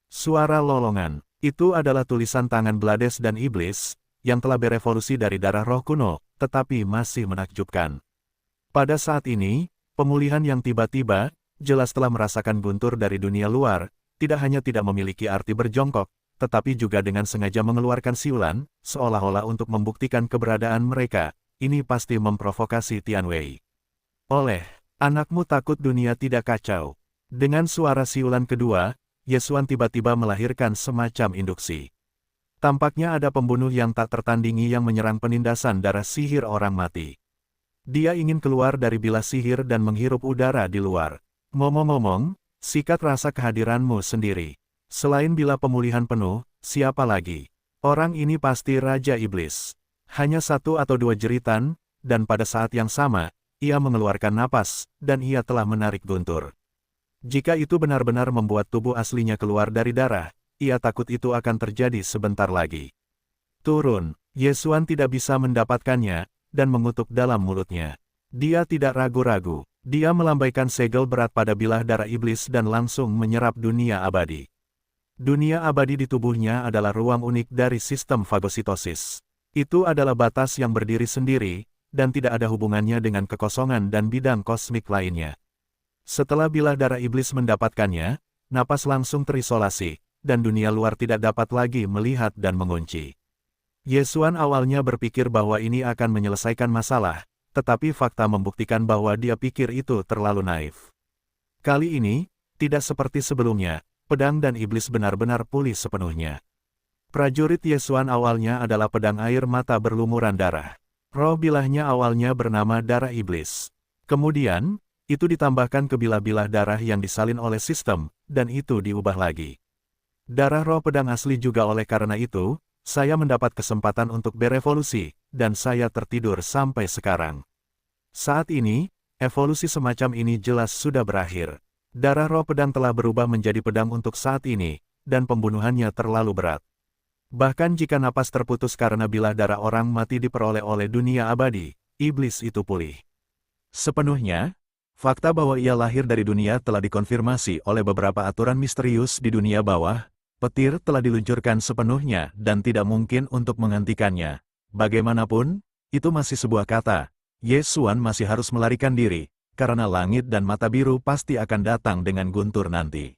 Suara lolongan, itu adalah tulisan tangan Blades dan Iblis, yang telah berevolusi dari darah roh kuno, tetapi masih menakjubkan. Pada saat ini, pemulihan yang tiba-tiba, jelas telah merasakan guntur dari dunia luar, tidak hanya tidak memiliki arti berjongkok, tetapi juga dengan sengaja mengeluarkan siulan, seolah-olah untuk membuktikan keberadaan mereka. Ini pasti memprovokasi Tianwei. Oleh, anakmu takut dunia tidak kacau. Dengan suara siulan kedua, Yesuan tiba-tiba melahirkan semacam induksi. Tampaknya ada pembunuh yang tak tertandingi yang menyerang penindasan darah sihir orang mati. Dia ingin keluar dari bilah sihir dan menghirup udara di luar. Ngomong-ngomong, sikat rasa kehadiranmu sendiri. Selain bila pemulihan penuh, siapa lagi? Orang ini pasti Raja Iblis. Hanya 1 atau 2 jeritan, dan pada saat yang sama, ia mengeluarkan napas, dan ia telah menarik guntur. Jika itu benar-benar membuat tubuh aslinya keluar dari darah, ia takut itu akan terjadi sebentar lagi. Turun, Yesuan tidak bisa mendapatkannya, dan mengutuk dalam mulutnya. Dia tidak ragu-ragu, dia melambaikan segel berat pada bilah darah iblis dan langsung menyerap dunia abadi. Dunia abadi di tubuhnya adalah ruang unik dari sistem fagositosis. Itu adalah batas yang berdiri sendiri, dan tidak ada hubungannya dengan kekosongan dan bidang kosmik lainnya. Setelah bilah darah iblis mendapatkannya, napas langsung terisolasi, dan dunia luar tidak dapat lagi melihat dan mengunci. Yesuan awalnya berpikir bahwa ini akan menyelesaikan masalah, tetapi fakta membuktikan bahwa dia pikir itu terlalu naif. Kali ini, tidak seperti sebelumnya, pedang dan iblis benar-benar pulih sepenuhnya. Prajurit Yesuan awalnya adalah pedang air mata berlumuran darah. Roh bilahnya awalnya bernama darah iblis. Kemudian, itu ditambahkan ke bilah-bilah darah yang disalin oleh sistem, dan itu diubah lagi. Darah roh pedang asli juga oleh karena itu, saya mendapat kesempatan untuk berevolusi, dan saya tertidur sampai sekarang. Saat ini, evolusi semacam ini jelas sudah berakhir. Darah roh pedang telah berubah menjadi pedang untuk saat ini, dan pembunuhannya terlalu berat. Bahkan jika napas terputus karena bilah darah orang mati diperoleh oleh dunia abadi, iblis itu pulih sepenuhnya. Fakta bahwa ia lahir dari dunia telah dikonfirmasi oleh beberapa aturan misterius di dunia bawah. Petir telah diluncurkan sepenuhnya dan tidak mungkin untuk menghentikannya. Bagaimanapun, itu masih sebuah kata. Yesuan masih harus melarikan diri, karena langit dan mata biru pasti akan datang dengan guntur nanti.